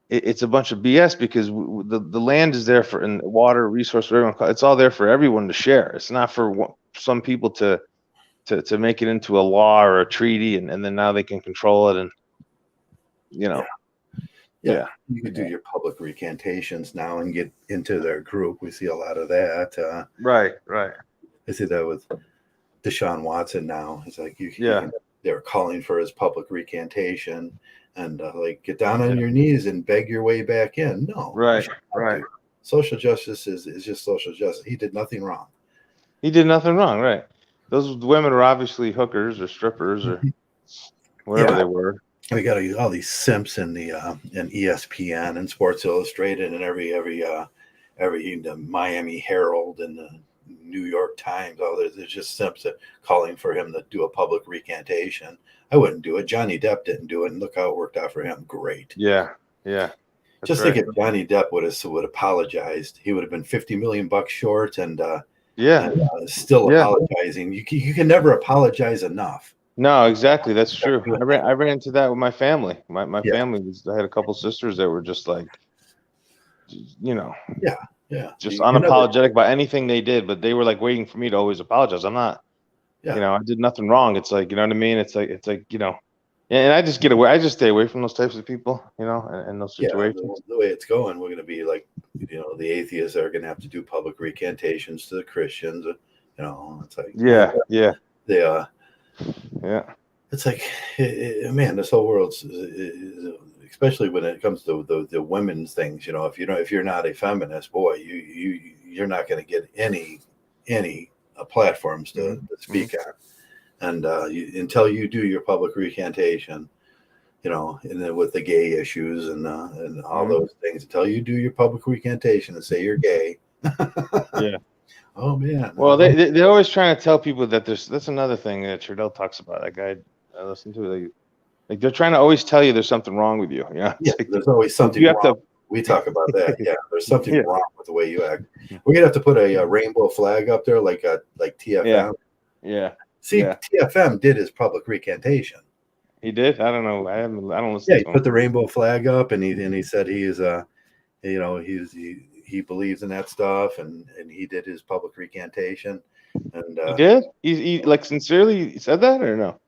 it's a bunch of BS, because the land is there for, and water resource for everyone. It's all there for everyone to share. It's not for some people to make it into a law or a treaty, and then now they can control it, and You could do your public recantations now and get into their group. We see a lot of that. Right. I see that with Deshaun Watson now. It's like they're calling for his public recantation, and like get down on your knees and beg your way back in. No, right. Social justice is just social justice. He did nothing wrong. Right? Those women are obviously hookers or strippers or whatever they were. We got all these simps in the in ESPN and Sports Illustrated and every the Miami Herald and the New York Times. There's just simps calling for him to do a public recantation. I wouldn't do it. Johnny Depp didn't do it, and look how it worked out for him. Great. Yeah. Just think if Johnny Depp would apologized, he would have been $50 million short, and still apologizing. You can never apologize enough. No, exactly. That's true. I ran into that with my family. My family I had a couple sisters that were just like, just unapologetic about anything they did, but they were like waiting for me to always apologize. I'm not, I did nothing wrong. It's like, you know what I mean? It's like, and I just get away. I just stay away from those types of people, and those situations. The way it's going, we're going to be like, the atheists are going to have to do public recantations to the Christians. It's like, it's like, man, this whole world's, especially when it comes to the women's things. You know, if you're not a feminist, boy, you're not going to get any platforms to speak on. And until you do your public recantation, you know, and then with the gay issues and all those things, until you do your public recantation and say you're gay. Yeah. Oh man. Well, they're always trying to tell people that that's another thing that Trudell talks about. That guy I listened to, like they're trying to always tell you there's something wrong with you. Yeah. Like, there's always something wrong. We talk about that. Yeah, there's something wrong with the way you act. We're gonna have to put a rainbow flag up there, like TFM. Yeah. See, TFM did his public recantation. He did. I don't know. I don't listen. Yeah, he put the rainbow flag up, and he said he is you know, he believes in that stuff, and he did his public recantation. And he did. He like sincerely said that, or no?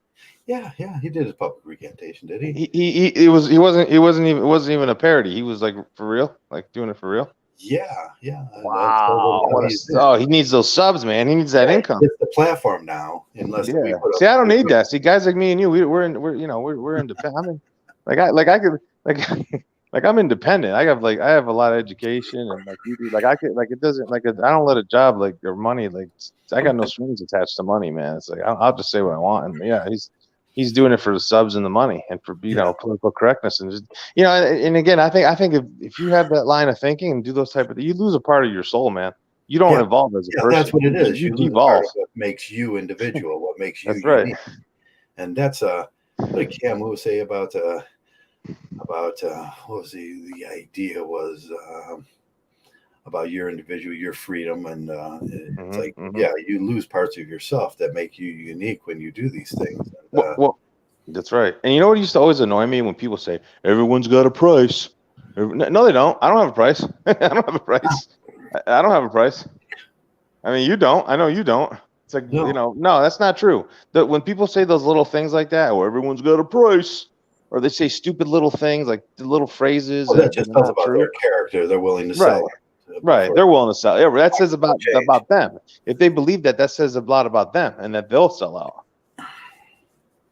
Yeah, he did his public recantation, did he? It wasn't even a parody. He was like for real, like doing it for real. Yeah. Wow. He needs those subs, man. He needs that income. It's the platform now. Unless we put see, I don't need that. See, guys like me and you, we're independent. I mean, like I'm independent. I have a lot of education, and like you do. Like I could, like it doesn't, like I don't let a job like or money, like I got no strings attached to money, man. It's like I'll just say what I want, and yeah, he's doing it for the subs and the money, and for political correctness, and just and again, I think if you have that line of thinking and do those type of things, you lose a part of your soul, man. You don't evolve as a person. That's what it is. You evolve. What makes you individual? What makes you that's right. unique. And that's like Cam will say about what was the idea was about your individual, your freedom, and it's like you lose parts of yourself that make you unique when you do these things. And, well, that's right. And you know what used to always annoy me when people say everyone's got a price. No, they don't. I don't have a price. I don't have a price. I don't have a price. I mean, you don't. I know you don't. It's like no, that's not true. When people say those little things like that, or everyone's got a price, or they say stupid little things like the little phrases. Well, that just tells about their character. They're willing to sell it. Right, they're willing to sell. Yeah, that says about them. If they believe that says a lot about them, and that they'll sell out.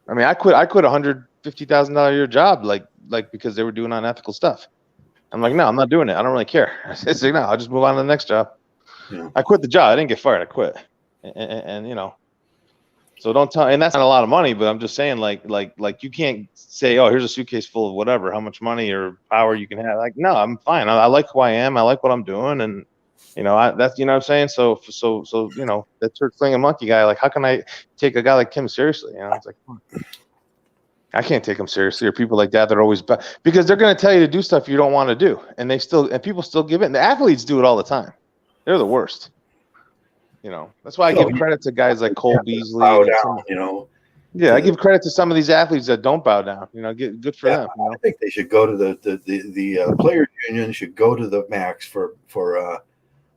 I mean, I quit $150,000 a year job like because they were doing unethical stuff. I'm like, no, I'm not doing it. I don't really care. It's like, no, I'll just move on to the next job. Yeah. I quit the job. I didn't get fired. I quit, and so don't tell. And that's not a lot of money, but I'm just saying, like you can't say, oh, here's a suitcase full of whatever, how much money or power you can have. Like, no, I'm fine. I like who I am. I like what I'm doing, and that's what I'm saying. So that church flinging monkey guy. Like, how can I take a guy like him seriously? It's like, I can't take him seriously. Or people like that, they're always because they're going to tell you to do stuff you don't want to do, and people still give it. And the athletes do it all the time. They're the worst. That's why I give credit to guys like Cole Beasley. Bow down, Yeah, I give credit to some of these athletes that don't bow down. Good for them. I think they should go to the players union should go to the max for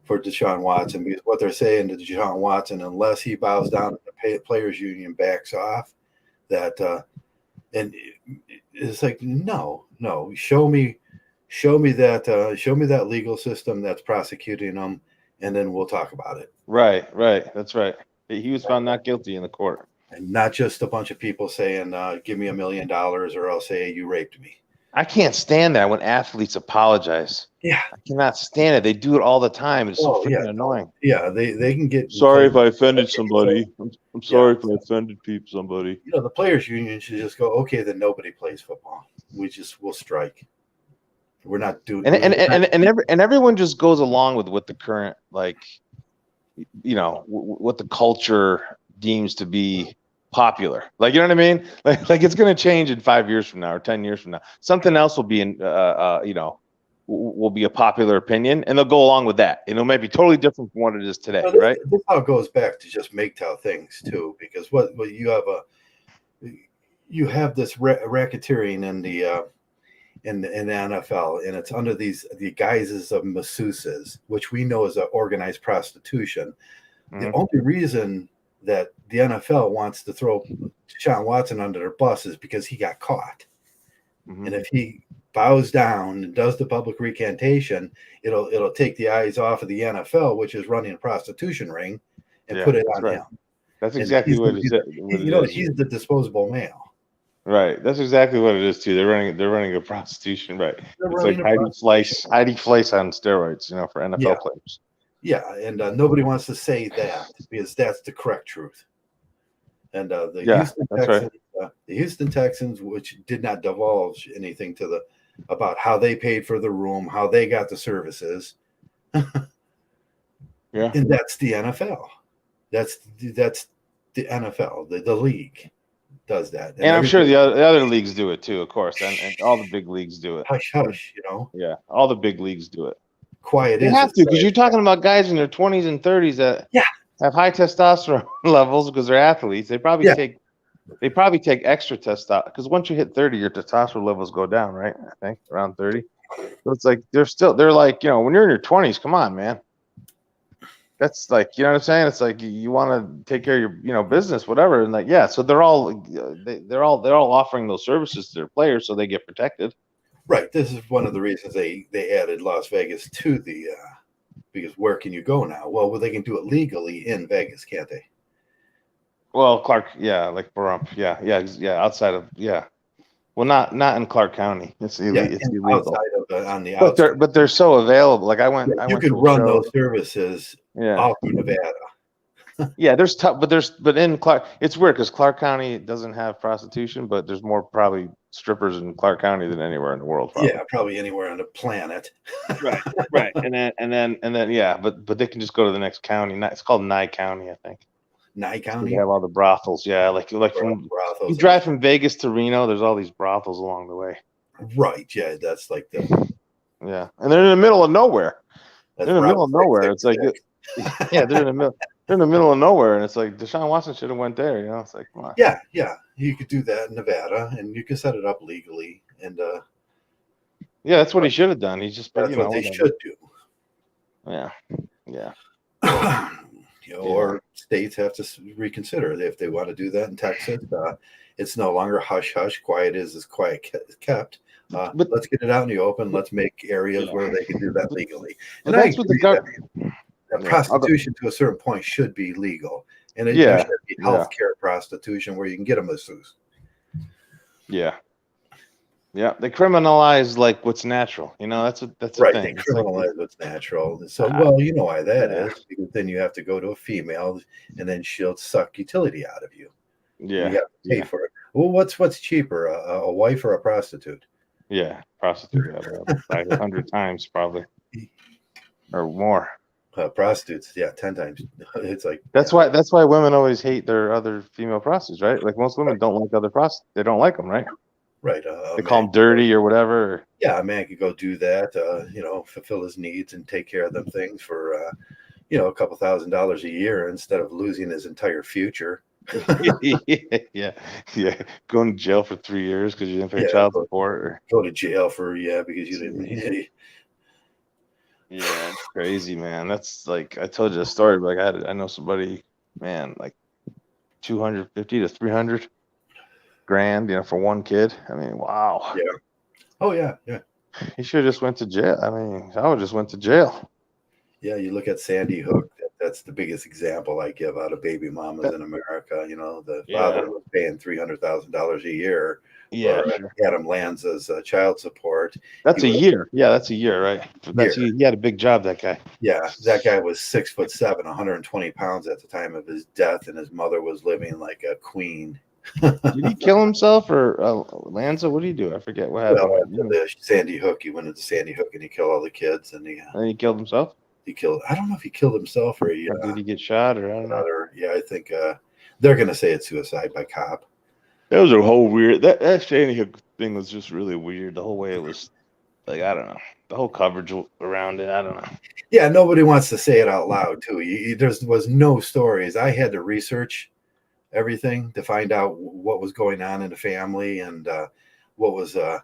Deshaun Watson, because what they're saying to Deshaun Watson, unless he bows down and the players union backs off, that and it's like no, show me that legal system that's prosecuting them, and then we'll talk about it. Right. That's right. He was found not guilty in the court. And not just a bunch of people saying, give me $1 million or I'll say you raped me. I can't stand that when athletes apologize. Yeah. I cannot stand it. They do it all the time. It's so freaking annoying. Yeah, they can get... Sorry if I offended somebody. I'm sorry if I offended somebody. The players union should just go, okay, then nobody plays football. We'll strike. We're not doing... And everyone just goes along with what the current, what the culture deems to be popular. Like, you know what I mean? Like it's going to change in 5 years from now or 10 years from now. Something else will be will be a popular opinion, and they'll go along with that. It might be totally different from what it is today, right? This how it goes back to just mgtow things too, because what you have this racketeering in the NFL, and it's under the guises of masseuses, which we know is organized prostitution. Mm-hmm. The only reason that the NFL wants to throw Deshaun Watson under their bus is because he got caught. Mm-hmm. And if he bows down and does the public recantation, it'll take the eyes off of the NFL, which is running a prostitution ring, and put it on him. That's exactly what he said. He's the disposable male. Right. That's exactly what it is too. They're running a prostitution, right? They're It's like running a prostitution. Heidi Fleiss on steroids, for Yeah, NFL players. yeah, and nobody wants to say that because that's the correct truth. And Yeah, that's right. The Houston Texans, which did not divulge anything about how they paid for the room, how they got the services, Yeah. and that's the NFL. That's the NFL. The league does that, And I'm sure everybody the other leagues do it too, of course, and all the big leagues do it. hush hush. Yeah, all the big leagues do it. Quiet They is have it. to, because you're talking about guys in their 20s and 30s that Yeah, have high testosterone levels because they're athletes. They probably yeah, take extra testosterone, because once you hit 30, your testosterone levels go down, right? I think around 30. So it's like they're like, when you're in your 20s, come on, man. That's like, you know what I'm saying? It's like you want to take care of your, business, whatever. And like, yeah, so they're all offering those services to their players so they get protected. right. This is one of the reasons they added Las Vegas to the because where can you go now? Well, they can do it legally in Vegas, can't they? Well, Clark, yeah, like Pahrump, yeah, outside of, yeah. Well, not in Clark County. It's Yeah, illegal. It's illegal. outside of on the But outside. they're so available. Like I Yeah, went you to could a run show. those services Yeah. all through Nevada. Yeah, there's tough, but in Clark, it's weird because Clark County doesn't have prostitution, but there's more probably strippers in Clark County than anywhere in the world. Probably. Yeah, probably anywhere on the planet. Right, right, and then, yeah, but they can just go to the next county. It's called Nye County, I think. Nye They County, have all the brothels. Yeah, like from brothels. you drive from Vegas to Reno, there's all these brothels along the way. Right. Yeah, that's like the. Yeah, and they're in the middle of nowhere. That's They're in the middle of nowhere. It's like, 666. yeah, they're in the middle. They're in the middle of nowhere, and it's like Deshaun Watson should have went there. It's like, come on. Yeah, you could do that in Nevada, and you can set it up legally, and yeah, that's what he should have done. He's just, that's what they should do. Yeah, yeah. Or states have to reconsider if they want to do that in Texas. It's no longer hush hush. Quiet is quiet kept. But let's get it out in the open. Let's make areas where they can do that legally. But And that's what the government. Prostitution to a certain point should be legal, and there should be healthcare prostitution where you can get a masseuse. Yeah, yeah. They criminalize like what's natural. That's a right. thing. They criminalize what's natural. So, well, you know why that is, because then you have to go to a female, and then she'll suck utility out of you. Yeah, you have to pay for it. Well, what's cheaper, a wife or a prostitute? Yeah, prostitute 500 times probably, or more. Prostitutes, 10 times. It's like that's why women always hate their other female prostitutes, right? Like most women don't like other prostitutes. They don't like them, right? Right. They call them dirty or whatever. Yeah, a man could go do that, fulfill his needs and take care of them things for, a couple $1,000s a year instead of losing his entire future. yeah. Going to jail for 3 years because you didn't pay child support. Or go to jail for because you didn't. Yeah, it's crazy, man. That's like I told you a story. Like I know somebody, man, like 250 to 300 grand, for one kid. I mean, wow. Yeah. Oh yeah. He should have just went to jail. I mean, I would just went to jail. Yeah, you look at Sandy Hook. That's the biggest example I give out of baby mamas in America. The father was paying $300,000 a year. Yeah, Adam Lanza's child support. That's a year. Yeah, that's a year, right? He had a big job, that guy. Yeah, that guy was 6'7", 120 pounds at the time of his death, and his mother was living like a queen. Did he kill himself or Lanza? What did he do? I forget what happened. Well, Sandy Hook. He went into Sandy Hook and he killed all the kids, and he killed himself. I don't know if he killed himself or did he get shot or I don't know. Yeah, I think they're gonna say it's suicide by cop. That was a whole weird. That Sandy Hook thing was just really weird. The whole way it was, like, I don't know. The whole coverage around it, I don't know. Yeah, nobody wants to say it out loud too. There was no stories. I had to research everything to find out what was going on in the family and what was the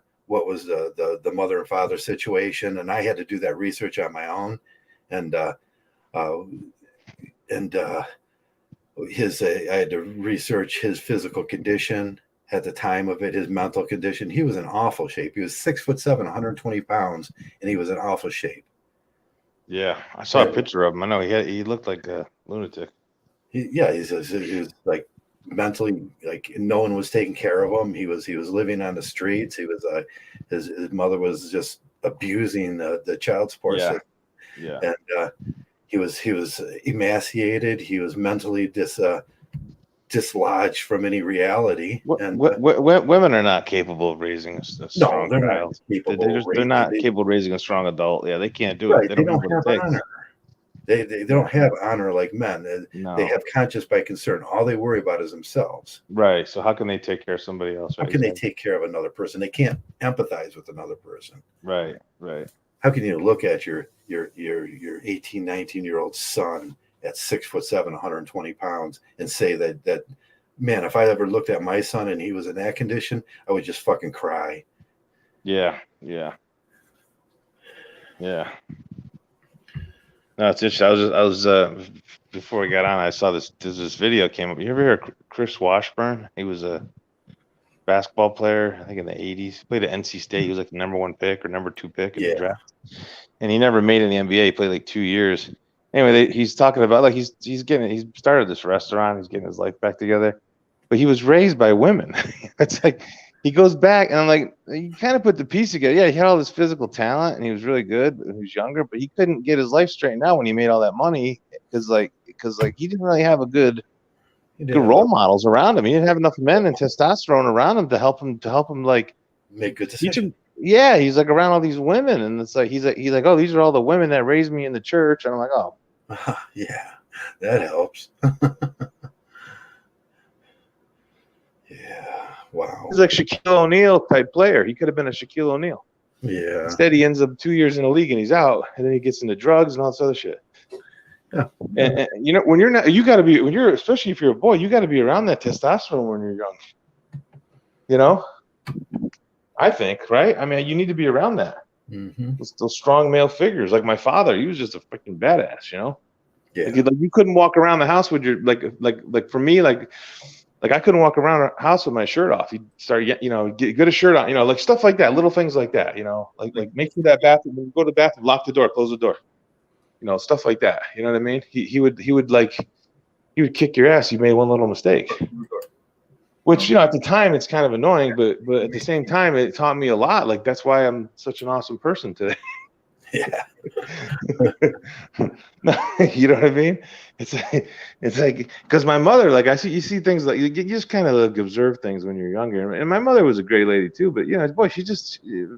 mother and father situation, and I had to do that research on my own. And I had to research his physical condition at the time of it, his mental condition. He was in awful shape. He was 6'7", 120 pounds, and he was in awful shape. Yeah, I saw a picture of him. I know he looked like a lunatic. He was like mentally, like, no one was taking care of him. He was living on the streets. He was his mother was just abusing the child support Yeah. system, Yeah. and he was emaciated. He was mentally dislodged from any reality. And Women are not capable of raising a no, strong they're not child. capable of They're raising. not capable of raising a strong adult. Yeah, they can't do it. Right. They They don't don't have what have it takes. honor. They don't have honor like men. They No. have conscience by concern. All they worry about is themselves. Right. So how can they take care of somebody else? How Right? can they take care of another person? They can't empathize with another person. Right. Right. How can you look at your 18, 19-year-old son at 6'7", 120 pounds and say that man, if I ever looked at my son and he was in that condition, I would just fucking cry. Yeah. Yeah. Yeah. No, it's interesting. I was before we got on, I saw this video came up. You ever hear Chris Washburn? He was a basketball player, I think in the 80s. He played at NC State. He was like the #1 pick or #2 pick in the draft. And he never made it in the NBA. He played like 2 years. Anyway, he's talking about like he's started this restaurant. He's getting his life back together. But he was raised by women. It's like he goes back, and I'm like, you kind of put the piece together. Yeah, he had all this physical talent, and he was really good when he was younger, but he couldn't get his life straightened out when he made all that money because he didn't really have a good role models around him. He didn't have enough men and testosterone around him to help him like make good decisions. Yeah, he's like around all these women, and it's like he's like, oh, these are all the women that raised me in the church, and I'm like, oh, yeah, that helps. Yeah, wow. He's like Shaquille O'Neal type player. He could have been a Shaquille O'Neal. Yeah. Instead, he ends up 2 years in the league and he's out, and then he gets into drugs and all this other shit. Yeah. And you know, when you're not, you got to be, especially if you're a boy, you got to be around that testosterone when you're young. You know, I think, right? I mean, you need to be around that. Mm-hmm. Those strong male figures, like my father, he was just a freaking badass. You know, yeah. Like you couldn't walk around the house with your like for me like I couldn't walk around a house with my shirt off. You'd start, get a shirt on, like stuff like that, little things like that, like make sure that bathroom, when you go to the bathroom, lock the door, close the door, stuff like that. You know what I mean? He would kick your ass. You made one little mistake, which, at the time it's kind of annoying, but at the same time, it taught me a lot. Like, that's why I'm such an awesome person today. Yeah. You know what I mean? It's like because my mother, like, you see things like you just kind of like observe things when you're younger. And my mother was a great lady too, but boy,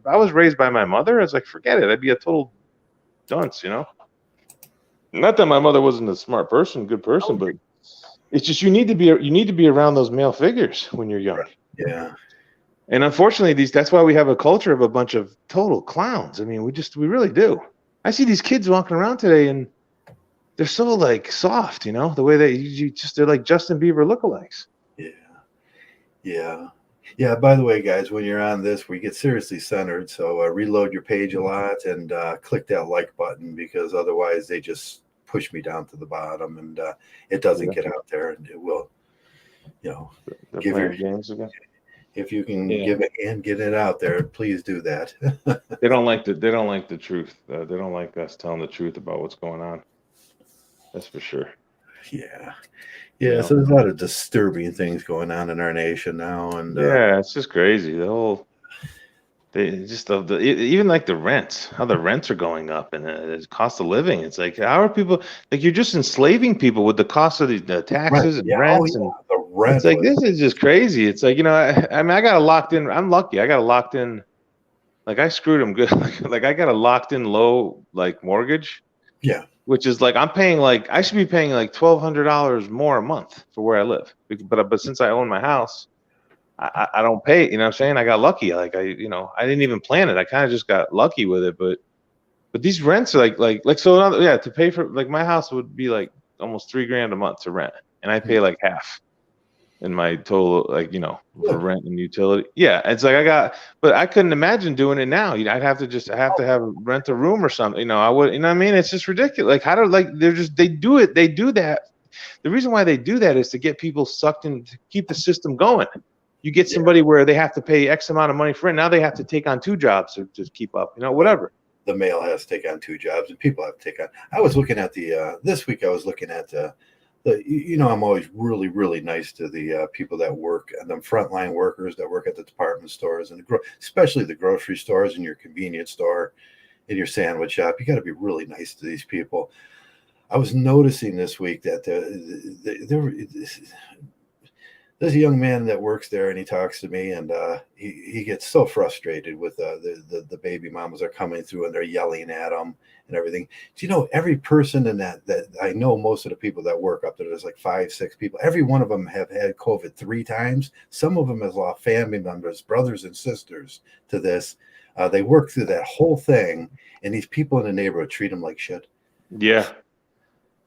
I was raised by my mother. I was like, forget it. I'd be a total dunce, Not that my mother wasn't a smart person, good person, but it's just you need to be around those male figures when you're young. Yeah. And unfortunately, that's why we have a culture of a bunch of total clowns. I mean, we really do. I see these kids walking around today, and they're so like soft, the way they're like Justin Bieber lookalikes. Yeah. By the way, guys, when you're on this, we get seriously centered. So reload your page a lot and click that like button, because otherwise they just push me down to the bottom, and it doesn't get out there, and it will, give your games again. If you can give it and get it out there, please do that. They don't like the truth. They don't like us telling the truth about what's going on. That's for sure. Yeah. So there's a lot of disturbing things going on in our nation now, and it's just crazy. Even like the rents, how the rents are going up, and the cost of living. It's like, how are people, like, you're just enslaving people with the cost of the taxes and rents and the rent. It's like, this is just crazy. It's like, I mean, I got a locked in. I'm lucky. I got a locked in. Like, I screwed them good. Like I got a locked in low like mortgage. Yeah. Which is like, I should be paying like $1,200 more a month for where I live. But since I own my house, I don't pay. You know what I'm saying? I got lucky. Like I didn't even plan it. I kind of just got lucky with it. But these rents are to pay for, like, my house would be like almost $3,000 a month to rent, and I pay like half in my total, like, for rent and utility. Yeah, it's like but I couldn't imagine doing it now. I'd have to rent a room or something. I would. You know what I mean? It's just ridiculous. Like, how do, like, they do it. They do that. The reason why they do that is to get people sucked in, to keep the system going. You get somebody where they have to pay X amount of money for rent. Now they have to take on 2 jobs to just keep up. Whatever. The male has to take on 2 jobs, and people have to take on. I was looking at this week. I was looking at the I'm always really, really nice to the people that work and the frontline workers that work at the department stores and especially the grocery stores and your convenience store and your sandwich shop. You got to be really nice to these people. I was noticing this week that there's a young man that works there, and he talks to me, and he gets so frustrated with the baby mamas are coming through and they're yelling at him and everything. Do you know every person in that I know, most of the people that work up there, there's like 5-6 people. Every one of them have had COVID 3 times. Some of them have lost family members, brothers and sisters to this. They work through that whole thing, and these people in the neighborhood treat them like shit. Yeah,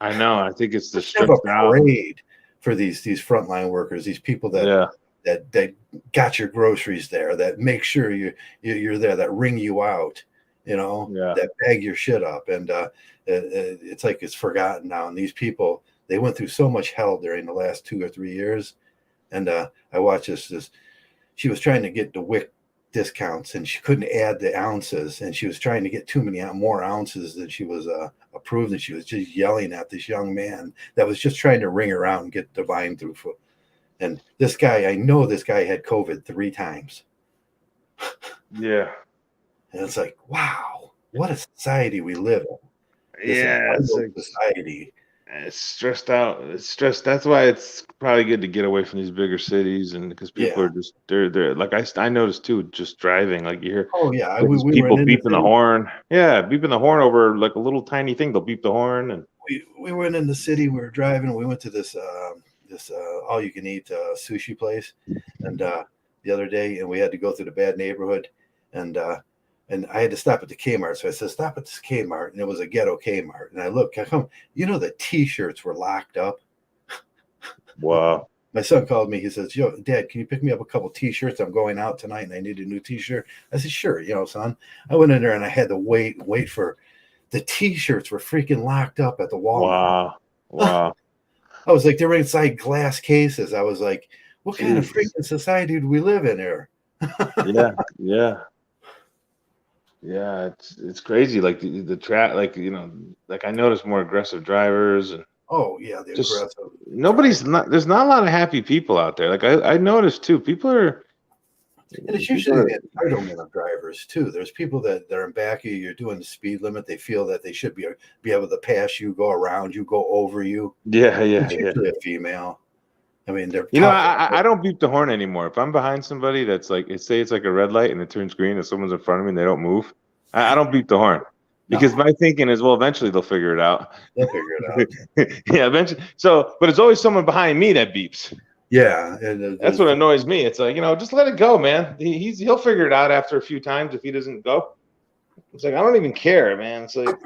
I know. I think it's the Have a stressed out. parade for these frontline workers, these people that got your groceries there, that make sure you're there, that ring you out, that bag your shit up, and it's like it's forgotten now. And these people, they went through so much hell during the last 2 or 3 years, and I watched this. She was trying to get the WIC discounts, and she couldn't add the ounces, and she was trying to get too many more ounces than she was approved, and she was just yelling at this young man that was just trying to ring her out and get the line through. And this guy, I know this guy had COVID 3 times. Yeah. And it's like, wow, what a society we live in. It's like society. It's stressed out. It's stressed. That's why it's probably good to get away from these bigger cities, and because people are just they're like I noticed too, just driving, like you hear people beeping the horn. Yeah, beeping the horn over like a little tiny thing. They'll beep the horn, and we went in the city. We were driving, and we went to this all you can eat sushi place, and the other day, and we had to go through the bad neighborhood, and I had to stop at the Kmart. So I said, stop at this Kmart. And it was a ghetto Kmart. And I looked, the T-shirts were locked up. Wow. My son called me. He says, yo, Dad, can you pick me up a couple T-shirts? I'm going out tonight and I need a new T-shirt. I said, sure, son. I went in there and I had to wait for the T-shirts were freaking locked up at the Walmart. Wow. I was like, they were inside glass cases. I was like, what kind of freaking society do we live in here? Yeah, it's crazy. Like the track, like I noticed more aggressive drivers, and aggressive. There's not a lot of happy people out there. Like I noticed too. People are, and it's usually the entitlement of drivers too. There's people that are in back of you. You're doing the speed limit. They feel that they should be able to pass you, go around you, go over you. It's usually a female. I mean, they're. I don't beep the horn anymore. If I'm behind somebody that's like, say it's like a red light and it turns green and someone's in front of me and they don't move, I don't beep the horn, because my thinking is, well, eventually they'll figure it out. Yeah, eventually. So, but it's always someone behind me that beeps. Yeah, and that's what annoys me. It's like, just let it go, man. He'll figure it out after a few times if he doesn't go. It's like, I don't even care, man. It's like.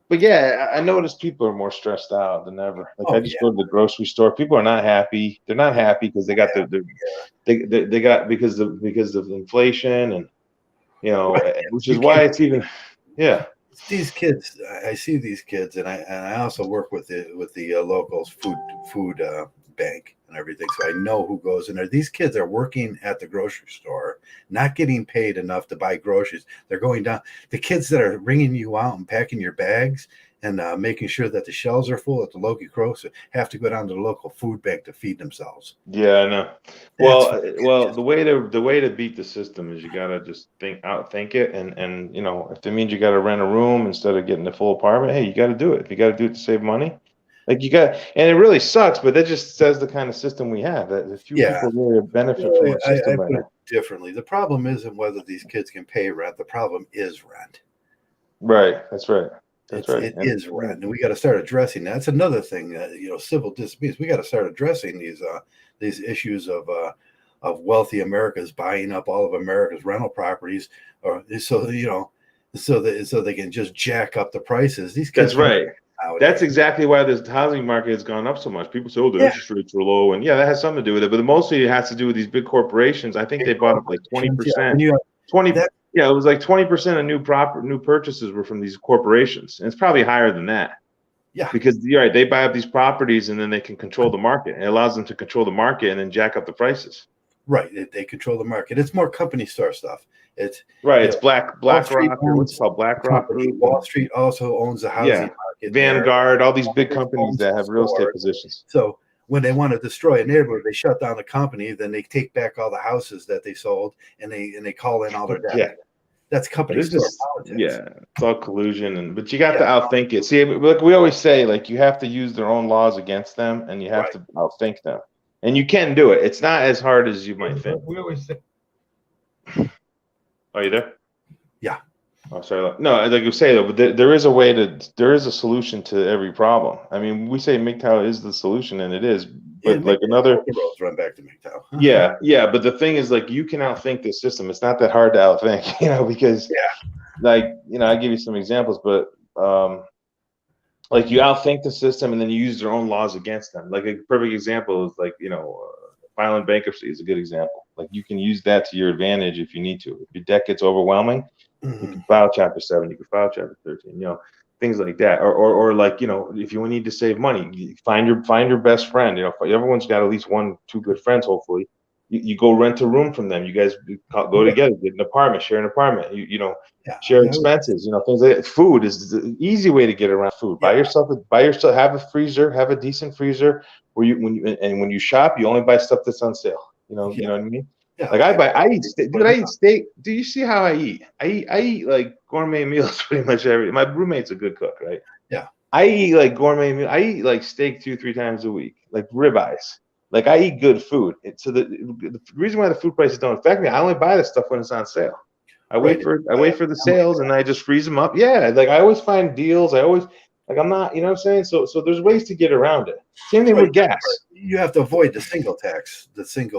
But yeah, I noticed people are more stressed out than ever. Like I just go to the grocery store. People are not happy. They're not happy because they got they got because of inflation, and which is why it's even These kids, I see these kids, and I also work with the locals food bank and everything, so I know who goes in there. These kids are working at the grocery store, not getting paid enough to buy groceries. They're going down. The kids that are ringing you out and packing your bags and making sure that the shelves are full at the local grocery have to go down to the local food bank to feed themselves. Yeah, I know. Well, the way to beat the system is you gotta just think it, and if it means you gotta rent a room instead of getting a full apartment, hey, you gotta do it. If you gotta do it to save money. Like and it really sucks, but that just says the kind of system we have. That few people really benefit from a system like that. Differently. The problem isn't whether these kids can pay rent. The problem is rent. Right. That's right. It is rent, and we got to start addressing that. That's another thing. Civil disobedience. We got to start addressing these issues of wealthy Americans buying up all of America's rental properties, or so they can just jack up the prices. These kids. That's right. That's exactly why the housing market has gone up so much. People say, the interest rates are low. And that has something to do with it. But mostly it has to do with these big corporations. I think they bought up like 20%. It was like 20% of new purchases were from these corporations. And it's probably higher than that. Yeah. Because you're right, they buy up these properties and then they can control the market. It allows them to control the market and then jack up the prices. Right. They control the market. It's more company store stuff. It's Right. you It's know, Wall BlackRock, Street or what's it owns called, the BlackRock company. Group, Wall and Street also owns the housing yeah, market there. Vanguard, all these big It companies owns that the have real estate stores. positions. So when they want to destroy a neighborhood, they shut down the company. Then they take back all the houses that they sold, and they call in all their debt. Yeah. That's But company it's store just, politics. yeah, it's all collusion, but you got to Yeah, outthink it. See, like we always say, like you have to use their own laws against them, and you have right. to outthink them, and you can do it. It's not as hard as you might think. We always say, Are you there? yeah, Oh, sorry. No, like you say though, but there is a way there is a solution to every problem. I mean, we say mgtow is the solution, and it is, yeah. but like another, The roads run back to mgtow. yeah. But the thing is, like, you can outthink the system. It's not that hard to outthink, because, Yeah, like, I give you some examples, but like you outthink the system, and then you use their own laws against them. Like a perfect example is like, filing bankruptcy is a good example. Like you can use that to your advantage if you need to. If your debt gets overwhelming, you can file Chapter 7, you can file Chapter 13, things like that. Or like, if you need to save money, you find your best friend. Everyone's got at least 1, 2 good friends, hopefully. You go rent a room from them. You guys go together, get an apartment, share an apartment. yeah, Share yeah. expenses. Things like that. Food is the easy way to get around food. Buy yourself, have a freezer, have a decent freezer where when you shop, you only buy stuff that's on sale. You know what I mean? Yeah, Like I eat steak. Dude, I eat steak. Do you see how I eat? I eat like gourmet meals pretty much every. My roommate's a good cook, right? yeah. I eat like gourmet meal. I eat like steak 2-3 times a week, like ribeyes. Like I eat good food. So the reason why the food prices don't affect me, I only buy the stuff when it's on sale. I wait for the sales, and I just freeze them up. Yeah, like I always find deals. I always, like, I'm not, you know what I'm saying? So there's ways to get around it. Same thing with gas. You have to avoid the single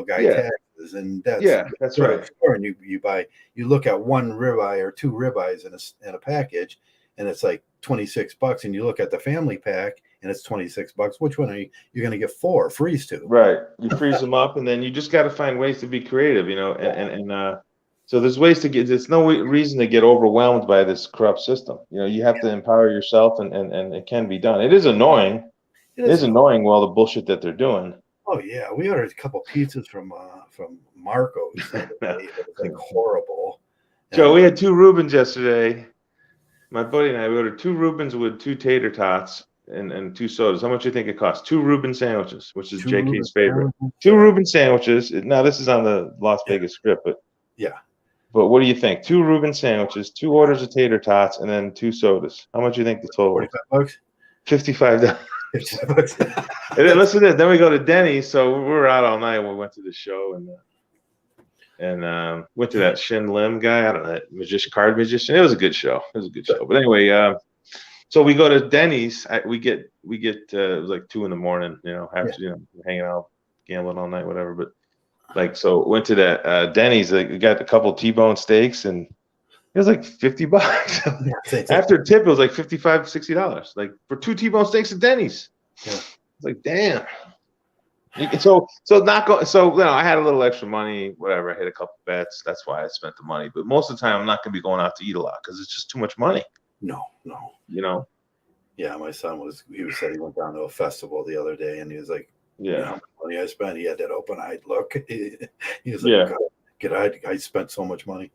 guy Yeah. taxes, and that's Yeah, that's right. And you look at one ribeye or 2 ribeyes in a package, and it's like $26, and you look at the family pack, and it's $26. Which one are you're going to get 4? Freeze 2. Right. You freeze them up, and then you just got to find ways to be creative, so there's ways to get. There's no reason to get overwhelmed by this corrupt system. You have to empower yourself, and it can be done. It is annoying. It is annoying with all the bullshit that they're doing. Oh yeah, we ordered a couple pizzas from Marco's. It was like horrible. Joe, we had 2 Reubens yesterday. My buddy and I, we ordered 2 Reubens with 2 tater tots and 2 sodas. How much do you think it cost? 2 Reuben sandwiches, which is JK's favorite. 2 Reuben sandwiches. Now this is on the Las Vegas Strip, but yeah. But what do you think? 2 Reuben sandwiches, 2 orders of tater tots, and then 2 sodas. How much do you think the total was? $45. $55. $55. And then listen to this. Then we go to Denny's. So we were out all night. We went to the show and went to that Shin Lim guy. I don't know, that card magician. It was a good show. But anyway, so we go to Denny's. We get it was like 2 in the morning. After hanging out, gambling all night, whatever. But like, so went to that Denny's. We got a couple T-bone steaks, and it was like $50. After tip, it was like $55, $60. Like for 2 T-bone steaks at Denny's. Yeah. It's like, damn. So not go. So I had a little extra money, whatever. I hit a couple bets. That's why I spent the money. But most of the time, I'm not gonna be going out to eat a lot because it's just too much money. No. Yeah, my son said he went down to a festival the other day, and he was like, yeah, how much money I spent. He had that open-eyed look. He was like, yeah, I spent so much money.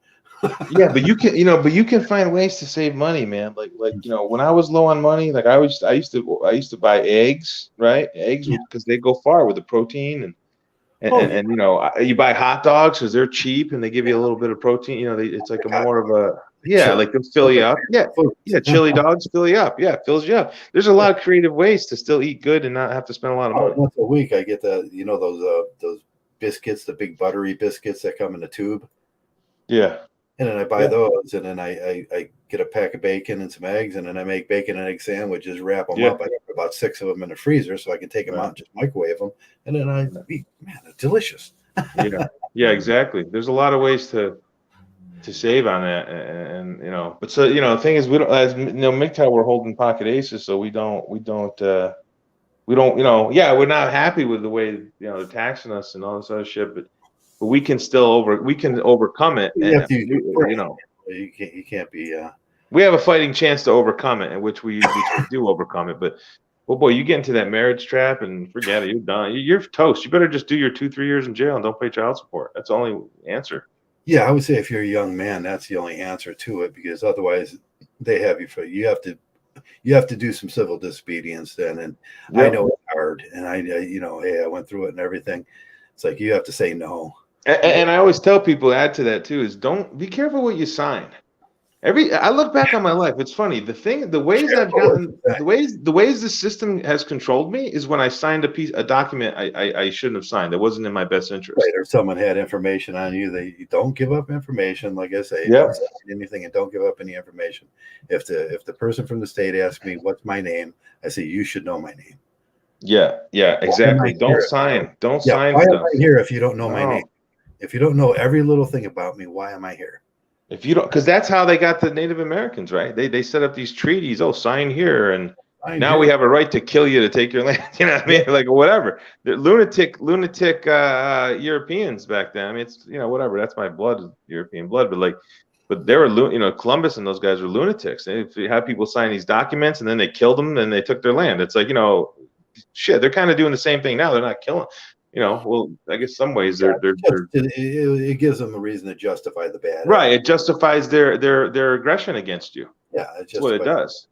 Yeah, but you can find ways to save money, man. Like when I was low on money, like I used to buy eggs, right? Eggs, because they go far with the protein, and you buy hot dogs because they're cheap and they give you a little bit of protein. It's like more of a like they'll fill you up. Yeah, chili dogs fill you up. Yeah, it fills you up. There's a lot of creative ways to still eat good and not have to spend a lot of money. Once a week, I get those biscuits, the big buttery biscuits that come in a tube. Yeah. And then I buy those, and then I get a pack of bacon and some eggs, and then I make bacon and egg sandwiches, wrap them up. I put about 6 of them in the freezer so I can take them out and just microwave them. And then I eat. Man, they're delicious. Yeah, exactly. There's a lot of ways to save on that, and but so the thing is, we don't, as mgtow, we're holding pocket aces, so we're not happy with the way they're taxing us and all this other shit, but we can still overcome it. You can't be. We have a fighting chance to overcome it, in which we do overcome it. But boy, you get into that marriage trap and forget it. You're done. You're toast. You better just do your 2-3 years in jail and don't pay child support. That's the only answer. Yeah, I would say if you're a young man, that's the only answer to it, because otherwise they have you for you have to do some civil disobedience then. And I Yep. know it's hard, and hey, I went through it and everything. It's like you have to say no. And I always tell people, add to that too, is don't be careful what you sign. I look back on my life. It's funny. The ways I've gotten, the ways the system has controlled me is when I signed a document I shouldn't have signed. That wasn't in my best interest. Right, or someone had information on you. You don't give up information. Like I say, Yep. don't sign anything and don't give up any information. If the person from the state asks me what's my name, I say you should know my name. Yeah, exactly. Don't sign. Don't sign why stuff. am I here if you don't know my name? If you don't know every little thing about me, why am I here? If you don't, because that's how they got the Native Americans, right? They set up these treaties. Oh, sign here, and now we have a right to kill you to take your land. You know what I mean? Like whatever. They're lunatic Europeans back then. I mean, it's whatever. That's my blood, European blood. But they were Columbus and those guys were lunatics. If you have people sign these documents and then they killed them and they took their land, it's like shit. They're kind of doing the same thing now. They're not killing. Well, I guess some ways it gives them a reason to justify the bad. Right, it justifies their aggression against you. Yeah, that's what it does.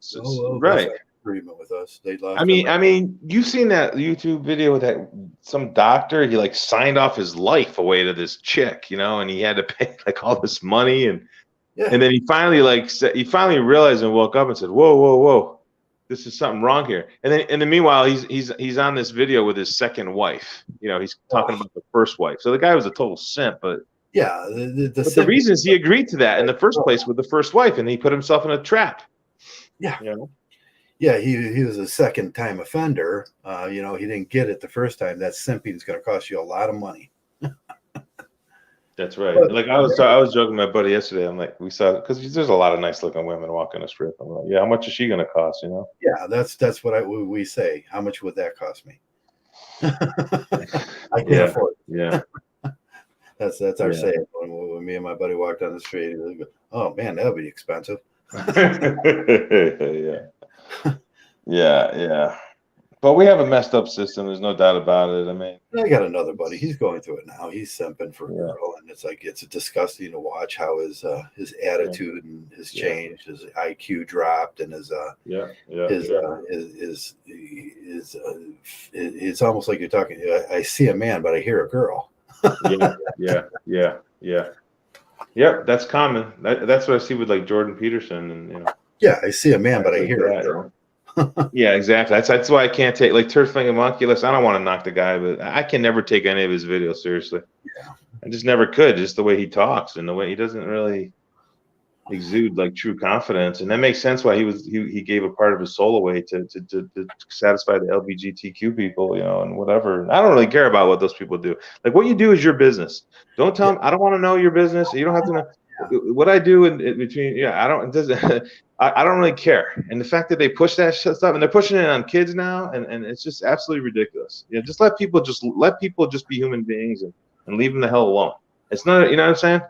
Right. Agreement with us. They lost. I mean, you've seen that YouTube video with that some doctor. He like signed off his life away to this chick, and he had to pay like all this money, and then he finally realized and woke up and said, "Whoa. This is something wrong here." And then meanwhile, he's on this video with his second wife. He's talking about the first wife. So the guy was a total simp, but yeah, the reason is he agreed to that in the first place with the first wife, and he put himself in a trap. Yeah. Yeah, he was a second time offender. He didn't get it the first time. That simping is going to cost you a lot of money. That's right. Like I was joking with my buddy yesterday. I'm like, we saw, because there's a lot of nice looking women walking the strip. I'm like, yeah, how much is she going to cost? Yeah, that's what we say. How much would that cost me? I can't afford it. Yeah. That's our saying. When me and my buddy walked down the street, we go, "Oh man, that would be expensive." Yeah. But we have a messed up system. There's no doubt about it. I mean, I got another buddy. He's going through it now. He's simping for a girl, and it's disgusting to watch how his attitude and his changed, his IQ dropped, and it's almost like you're talking. I see a man, but I hear a girl. Yeah. Yep, that's common. That's what I see with like Jordan Peterson, and Yeah, I see a man, but I hear a girl. Yeah, exactly. That's why I can't take like Turf Finger Monkey. Listen, I don't want to knock the guy, but I can never take any of his videos seriously. Yeah, I just never could. Just the way he talks and the way he doesn't really exude like true confidence, and that makes sense why he gave a part of his soul away to satisfy the LGBTQ people, and whatever. I don't really care about what those people do. Like what you do is your business. Don't tell them. I don't want to know your business. You don't have to know what I do in between. Yeah, I don't. It doesn't. I don't really care. And the fact that they push that stuff and they're pushing it on kids now, and it's just absolutely ridiculous. Just let people just be human beings and leave them the hell alone. It's not, what I'm saying?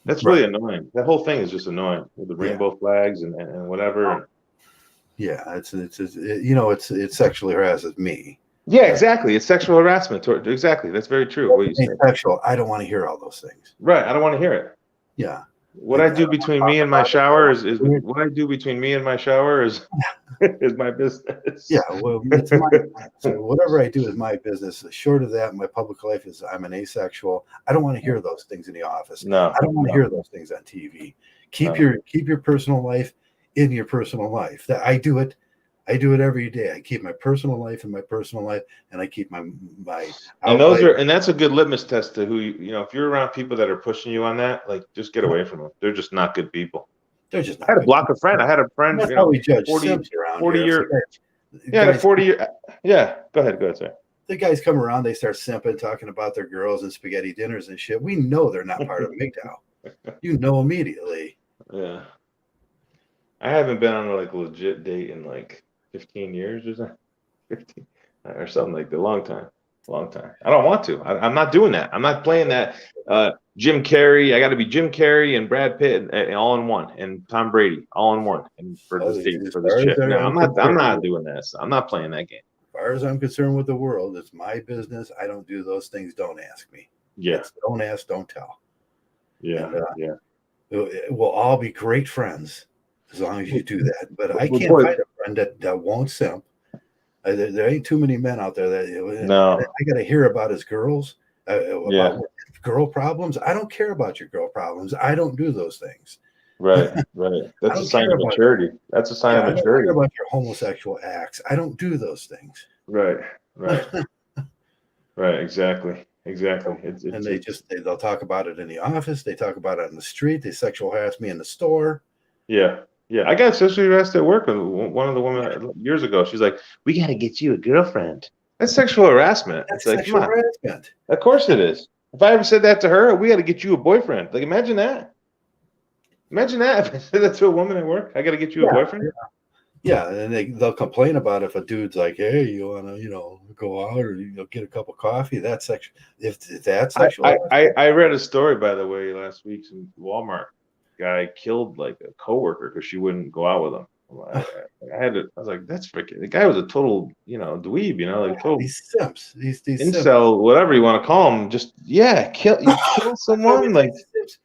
That's really annoying. That whole thing is just annoying with the rainbow flags and whatever. Yeah, it's sexually harasses me. Yeah, exactly. It's sexual harassment. Exactly. That's very true. What you say. Sexual. I don't want to hear all those things. Right. I don't want to hear it. Yeah. What I do between me and my shower is what I do between me and my shower is my business. Yeah, well, it's so whatever I do is my business. Short of that, my public life is I'm an asexual. I don't want to hear those things in the office. No, I don't want to hear those things on TV. Keep your personal life in your personal life. That I do it every day. I keep my personal life in my personal life, and I keep my and that's a good litmus test to who if you're around people that are pushing you on that, like just get away from them. They're just not good people. They're just not. I had to block a friend. I had a friend. That's how we judge 40 year. Yeah, 40 year. Yeah, go ahead, sir. The guys come around, they start simping, talking about their girls and spaghetti dinners and shit. We know they're not part of mgtow. You know immediately. Yeah, I haven't been on a legit date in 15 years or something. 15 or something like that. Long time. I don't want to. I'm not doing that. I'm not playing that. Jim Carrey. I got to be Jim Carrey and Brad Pitt and all in one, and Tom Brady all in one. And for this chick. No, I'm not doing that. So I'm not playing that game. As far as I'm concerned with the world, it's my business. I don't do those things. Don't ask me. Yeah. It's don't ask, don't tell. Yeah. And, Yeah. we'll all be great friends as long as you do that. But I Well, can't boy, find a friend that won't simp. There ain't too many men out there that no. I got to hear about his girls, Yeah. about girl problems. I don't care about your girl problems. I don't do those things. Right. Right. I That's a don't sign care of about maturity. That's a sign yeah, of I don't care maturity. about your homosexual acts. I don't do those things. Right. Right. Right. Exactly. Exactly. And It's they'll talk about it in the office. They talk about it in the street. They sexual harass me in the store. yeah. Yeah. I got sexually harassed at work with one of the women years ago. She's like, "We got to get you a girlfriend." That's sexual harassment. It's That's like, come sexual on. harassment. Of course it is. If I ever said that to her, we got to get you a boyfriend. Like, imagine that. Imagine that if I said that to a woman at work. I got to get you a boyfriend. Yeah, and they'll complain about if a dude's like, "Hey, you wanna, go out or get a cup of coffee?" That's sexual. If that's sexual, I read a story, by the way, last week. Some Walmart guy killed like a coworker because she wouldn't go out with him. I was like, that's freaking. The guy was a total, dweeb, like total these simps, these simps. incel, whatever you want to call him. Just kill someone. Like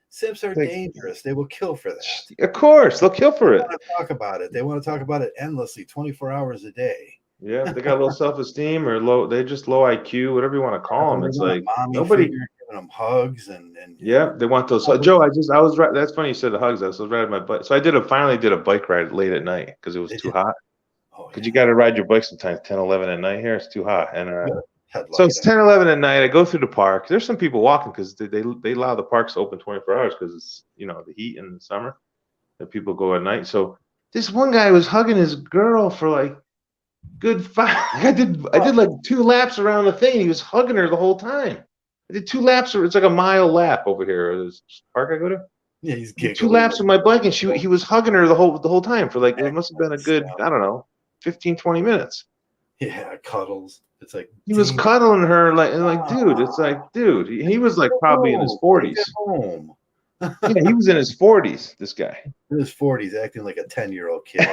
simps are dangerous. They will kill for that. Of course, they'll kill for it. They want to talk about it. They want to talk about it endlessly, 24 hours a day. Yeah, they got low self-esteem or they're just low IQ, whatever you want to call them. It's like nobody giving them hugs and yeah, they want those. Joe, I was right. That's funny you said the hugs. I was riding my bike. So I finally did a bike ride late at night because it was too hot. Because you got to ride your bike sometimes 10, 11 at night here. It's too hot. And so it's 10, 11 at night. I go through the park. There's some people walking because they allow the parks open 24 hours because it's, the heat in the summer. And people go at night. So this one guy was hugging his girl for like good 5. I did like 2 laps around the thing. He was hugging her the whole time. I did 2 laps. It's like a mile lap over here. This park I go to. Yeah, he's giggling. 2 laps with my bike, and he was hugging her the whole time for like it must have been a good, I don't know, 15, 20 minutes. Yeah, cuddles. It's like he was cuddling her dude. It's like, dude, he was like probably in his 40s. Home. Yeah, he was in his 40s. This guy. In his 40s, acting like a 10-year-old kid.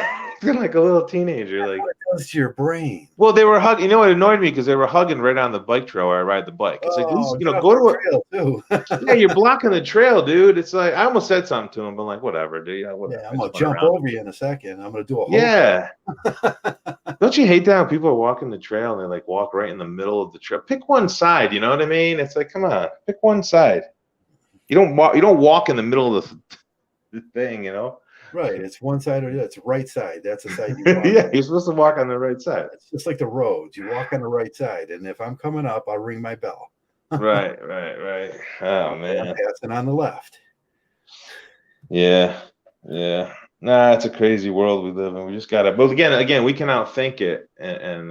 Like a little teenager. Like what does to your brain? Well, they were hugging. It annoyed me because they were hugging right on the bike trail where I ride the bike. It's like, go to a trail too. Yeah, you're blocking the trail, dude. It's like I almost said something to him, but like, whatever, dude. Whatever. Yeah, I'm gonna jump over you in a second. I'm gonna do a whole yeah. Don't you hate that when people are walking the trail and they like walk right in the middle of the trail? Pick one side. You know what I mean? It's like, come on, pick one side. You don't walk in the middle of the thing, Right, it's one side or it's right side. That's the side you walk. Yeah, you're supposed to walk on the right side. It's just like the roads. You walk on the right side, and if I'm coming up, I'll ring my bell. Right. Oh man, I'm passing on the left. Yeah. Nah, it's a crazy world we live in. We just gotta. But again, we can outthink it, and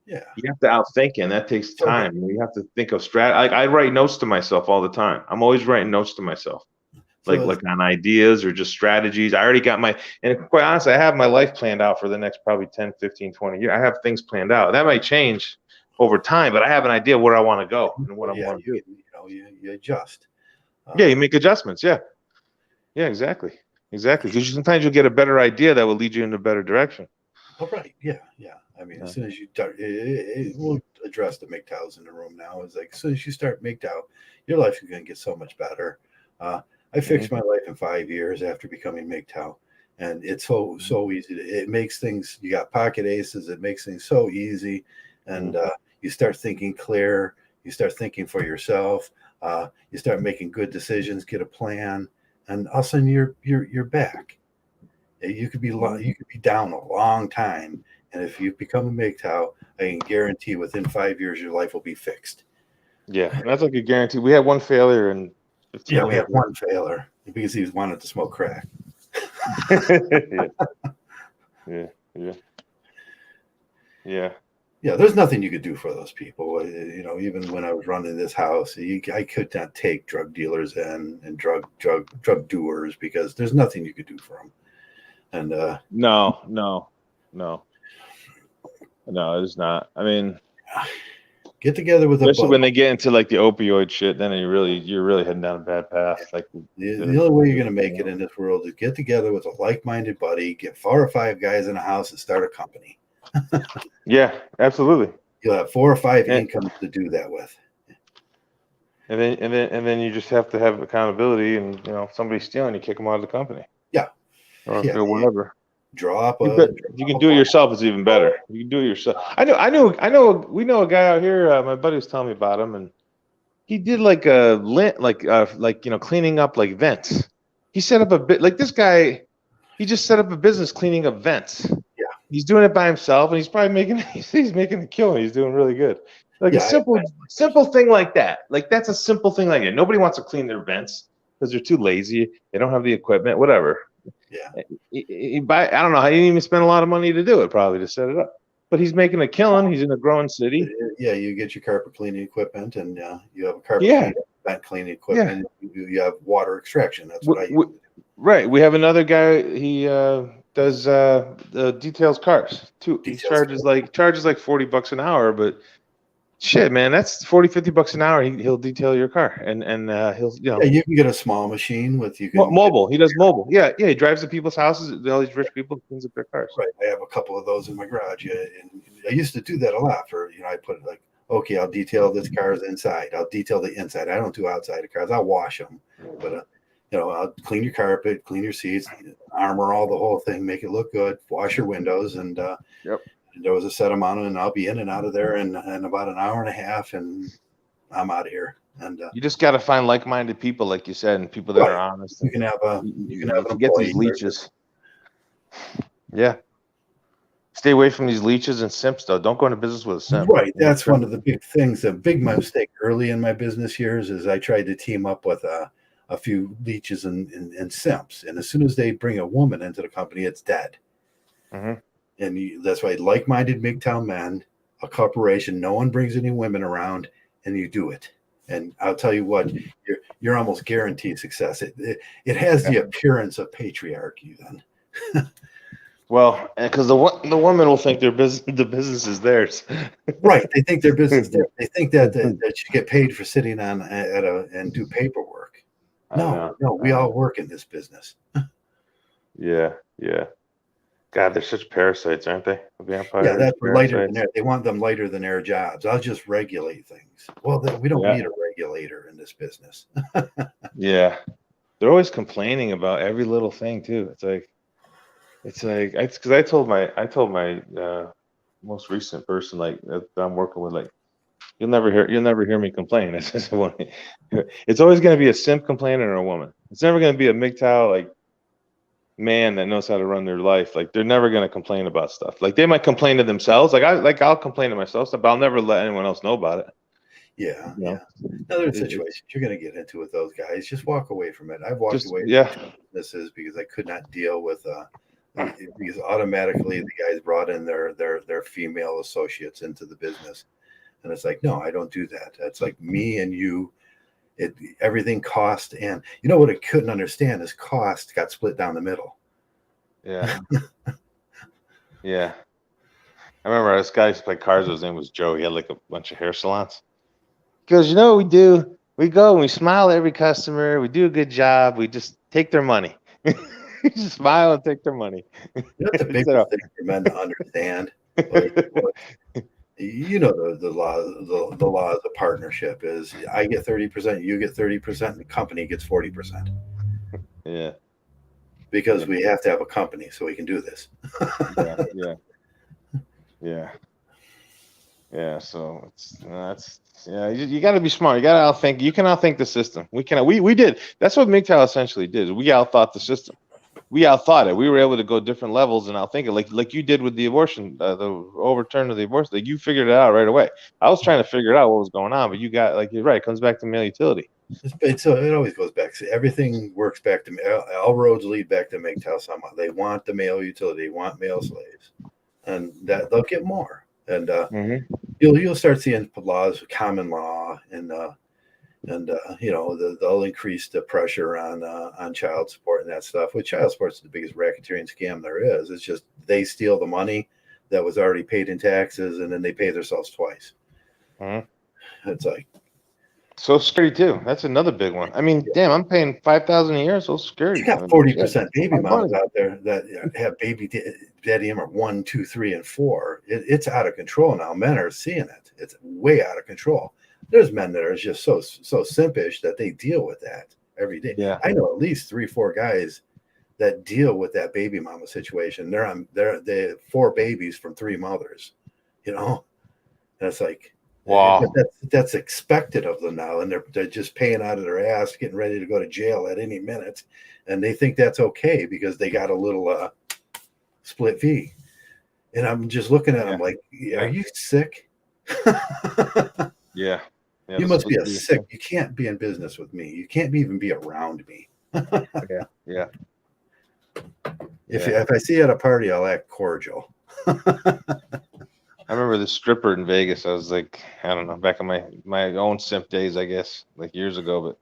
yeah, you have to outthink it, and that takes time. You have to think of I write notes to myself all the time. I'm always writing notes to myself. Like on ideas or just strategies. I already got and quite honestly, I have my life planned out for the next probably 10, 15, 20 years. I have things planned out. That might change over time, but I have an idea where I want to go and what I want to do. You adjust. Yeah, you make adjustments. Yeah, exactly. Because sometimes you'll get a better idea that will lead you in a better direction. Oh, right. Yeah. I mean, as soon as you start, we'll address the mgtows in the room now. It's like as soon as you start mgtow, your life is going to get so much better. I fixed my life in 5 years after becoming mgtow, and it's so easy. It makes things. You got pocket aces. It makes things so easy, and you start thinking clear. You start thinking for yourself. You start making good decisions. Get a plan, and all of a sudden you're back. You could be down a long time, and if you become a mgtow, I can guarantee within 5 years your life will be fixed. Yeah, and that's like a guarantee. We had one failure and. Yeah, we had one failure because he wanted to smoke crack. Yeah. There's nothing you could do for those people. Even when I was running this house, I could not take drug dealers and drug doers because there's nothing you could do for them. And no, it's not. I mean. Get together with especially when they get into like the opioid shit, then you're really heading down a bad path. Like the only way you're going to make it in this world is get together with a like-minded buddy, get 4 or 5 guys in a house, and start a company. Yeah, absolutely. You'll have 4 or 5 incomes to do that with. And then you just have to have accountability, and somebody's stealing, you kick them out of the company. Yeah. Or Yeah. whatever. If you can do it yourself, it's even better. You can do it yourself. I know. We know a guy out here. My buddy was telling me about him, and he did like a lint, cleaning up like vents. He set up a bit like this guy. He just set up a business cleaning up vents. Yeah. He's doing it by himself, and he's probably making he's making a killing. He's doing really good. Like a simple thing like that. Like that's a simple thing like that. Nobody wants to clean their vents because they're too lazy. They don't have the equipment. Whatever. Yeah. I don't know. He didn't even spend a lot of money to do it, probably to set it up. But he's making a killing. He's in a growing city. Yeah, you get your carpet cleaning equipment, and you have a carpet cleaning equipment. Yeah. You have water extraction. That's what I use. Right. We have another guy. He does details cars too. He charges like $40 an hour, but shit, man, that's $40-$50 an hour. He'll detail your car, and he'll Yeah, you can get a small machine with mobile. He does mobile. Yeah. He drives to people's houses. All these rich people cleans up their cars. Right. I have a couple of those in my garage. Yeah, and I used to do that a lot. I put it like, okay, I'll detail this car's inside. I'll detail the inside. I don't do outside of cars. I'll wash them, but I'll clean your carpet, clean your seats, armor all the whole thing, make it look good, wash your windows, and there was a set amount, and I'll be in and out of there in about an hour and a half, and I'm out of here. And you just got to find like-minded people, like you said, and people that are honest. You can have get these leeches. Yeah. Stay away from these leeches and simps, though. Don't go into business with a simp. Right. That's one of the big things. A big mistake early in my business years is I tried to team up with a few leeches and simps, and as soon as they bring a woman into the company, it's dead. Mm-hmm. And that's why like-minded mgtow men, a corporation, no one brings any women around, and you do it. And I'll tell you what, you're almost guaranteed success. It has the appearance of patriarchy then. Well, because the woman will think the business is theirs. Right. They think their business there. They think that you get paid for sitting on and do paperwork. No, we all work in this business. Yeah. God, they're such parasites, aren't they? Vampires. Yeah, that's lighter than air. They want them lighter than air jobs. I'll just regulate things. Well, we don't need a regulator in this business. Yeah, they're always complaining about every little thing too. It's like because I told my most recent person that I'm working with, you'll never hear me complain. It's always going to be a simp complaining or a woman. It's never going to be a mgtow man that knows how to run their life. They're never going to complain about stuff. They might complain to themselves. I'll complain to myself, but I'll never let anyone else know about it. Yeah. Another situation you're going to get into with those guys. Just walk away from it. I've walked away from businesses because I could not deal with because automatically the guys brought in their female associates into the business, and it's like, no, I don't do that. That's like me and you. Everything cost, and what I couldn't understand is cost got split down the middle. Yeah. Yeah. I remember this guy who played cards. His name was Joe. He had a bunch of hair salons. He goes, we do. We go and we smile at every customer. We do a good job. We just take their money. Just smile and take their money. That's a big thing for men to understand. The law of the partnership is I get 30%, you get 30%, and the company gets 40%. Yeah. Because we have to have a company so we can do this. Yeah. So you got to be smart. You got to outthink. You can outthink the system. We did. That's what mgtow essentially did. We outthought the system. We outthought it. We were able to go different levels and outthink it, like you did with the abortion, the overturn of the abortion. You figured it out right away. I was trying to figure it out what was going on, but you got you're right. It comes back to male utility. So it always goes back. Everything works back to all roads lead back to mgtow somehow. They want the male utility, want male slaves, and that they'll get more. And you'll start seeing laws, common law, and they'll increase the pressure on child support and that stuff. With child support, it's the biggest racketeering scam there is. It's just they steal the money that was already paid in taxes, and then they pay themselves twice. It's so scary too. That's another big one. I mean, damn, I'm paying $5,000 a year. So scary. You got 40% baby moms out there that have baby daddy number 1, 2, 3, and 4. It's out of control now. Men are seeing it. It's way out of control. there's men that are just so simpish that they deal with that every day. Yeah. I know at least 3-4 guys that deal with that baby mama situation. They have 4 babies from 3 mothers, you know. And it's like, Wow. that's expected of them now, and they're just paying out of their ass, getting ready to go to jail at any minute, and they think that's okay because they got a little split fee. And I'm just looking at them like, are you sick? Yeah. You must be sick. You can't be in business with me. You can't even be around me. Yeah. If I see you at a party, I'll act cordial. I remember the stripper in Vegas. I was like, I don't know, back in my own simp days, I guess, like years ago. But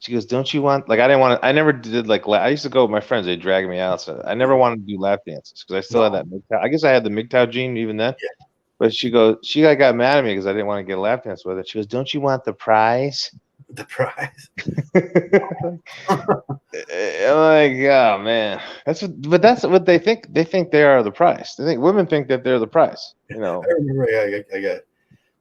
she goes, "Don't you want?" Like, I didn't want to. I never did like. I used to go with my friends. They drag me out. So I never wanted to do lap dances because I still had that mgtow. I guess I had the mgtow gene even then. Yeah. But she got mad at me because I didn't want to get a lap dance with her. She goes, "Don't you want the prize?" The prize. I'm like, oh man, that's what they think. They think they are the prize. They think women think that they're the prize. You know. I remember I got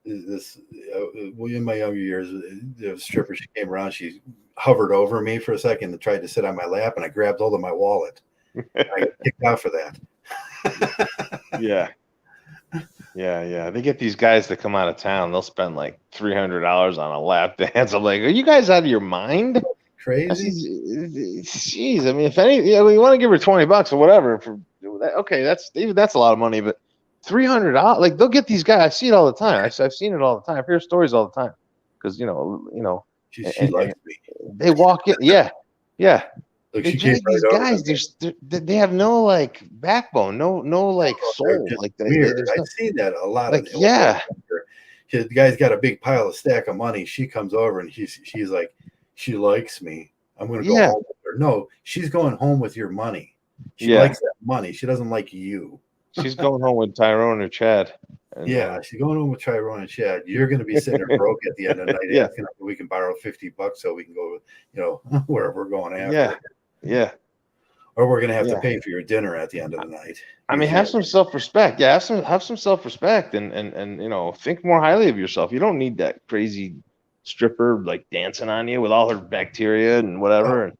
this in my younger years. The stripper, she came around. She hovered over me for a second and tried to sit on my lap, and I grabbed hold of my wallet. I got kicked out for that. Yeah. They get these guys that come out of town. They'll spend like $300 on a lap dance. I'm like, are you guys out of your mind? Crazy. Jeez, I mean, if any, you want to give her $20 or whatever for okay, that's a lot of money, but $300, like they'll get these guys. I see it all the time. I've seen it all the time. I hear stories all the time because you know. She likes me. They walk in, yeah. Look, They drag these guys. They have no like backbone, no like soul. Like weird. I've seen that a lot. Like, the guy's got a big pile of stack of money. She comes over and she's like, she likes me. I'm going to go home with her. No, she's going home with your money. She likes that money. She doesn't like you. She's going home with Tyrone or Chad. And, she's going home with Tyrone and Chad. You're going to be sitting there broke at the end of the night. Asking if we can borrow $50 so we can go, wherever we're going after. Yeah. Or we're going to have to pay for your dinner at the end of the night. I mean, have some self-respect. Yeah, have some self-respect and think more highly of yourself. You don't need that crazy stripper like dancing on you with all her bacteria and whatever and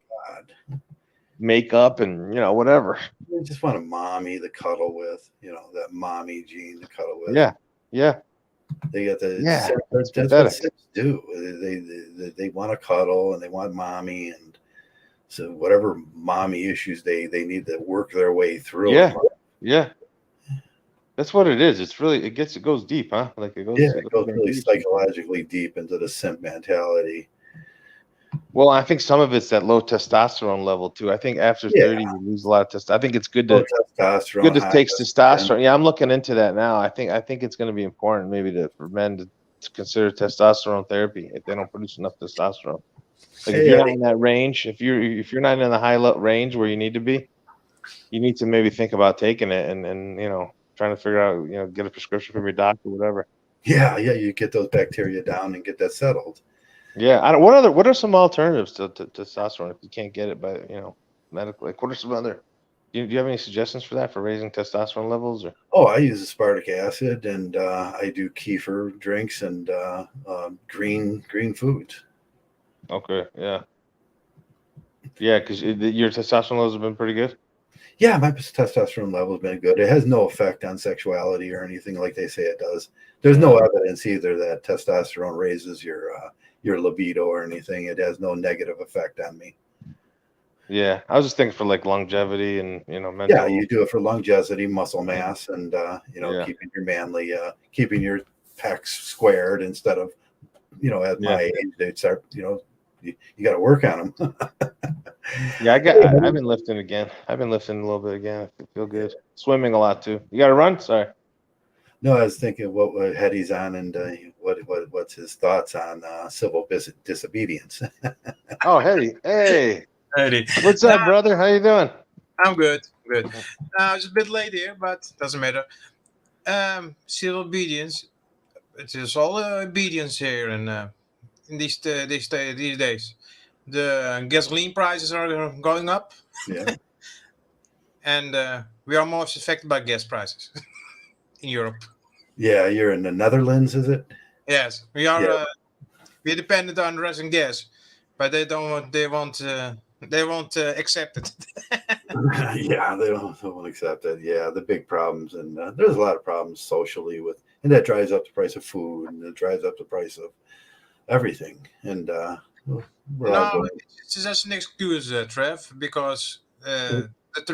makeup and whatever. You just want a mommy to cuddle with, that mommy gene to cuddle with. Yeah. They got that's what sips do. They want to cuddle and they want mommy, and so whatever mommy issues they need to work their way through. Yeah. That's what it is. It's really it goes deep, huh? Like it goes really psychologically deep into the simp mentality. Well, I think some of it's that low testosterone level too. I think after 30 you lose a lot of testosterone. I think it's good to take testosterone. Yeah, I'm looking into that now. I think it's going to be important maybe for men to consider testosterone therapy if they don't produce enough testosterone. Like if you're not in that range, if you're not in the high range where you need to be, you need to maybe think about taking it and trying to figure out, get a prescription from your doctor or whatever. Yeah, you get those bacteria down and get that settled. Yeah, what are some alternatives to testosterone if you can't get it by medically? Like, what are some other? Do you have any suggestions for that for raising testosterone levels? Or I use aspartic acid and I do kefir drinks and green foods. Okay, yeah, because your testosterone levels have been pretty good. Yeah, my testosterone level has been good. It has no effect on sexuality or anything like they say it does. There's no evidence either that testosterone raises your libido or anything. It has no negative effect on me. Yeah, I was just thinking for like longevity and mental. Yeah, you do it for longevity, muscle mass, and keeping your manly, keeping your pecs squared instead of at my age they start you got to work on them. Yeah, I've been lifting again. I've been lifting a little bit again. I feel good. Swimming a lot too. You got to run? Sorry. No, I was thinking what Hetty's on and what's his thoughts on civil disobedience. Oh, Hetty. Hey. Hetty. What's up, brother? How you doing? I'm good. It's a bit late here, but doesn't matter. Civil obedience. It is all obedience here in these days. The gasoline prices are going up. Yeah. And we are most affected by gas prices in Europe. Yeah, you're in the Netherlands, is it? Yes, we are. we're dependent on Russian gas, but they don't want. They won't accept it. Yeah, they don't accept it. Yeah, the big problems, and there's a lot of problems socially with, and that drives up the price of food, and it drives up the price of everything. And we're all No, going. it's just an excuse, Trev, because the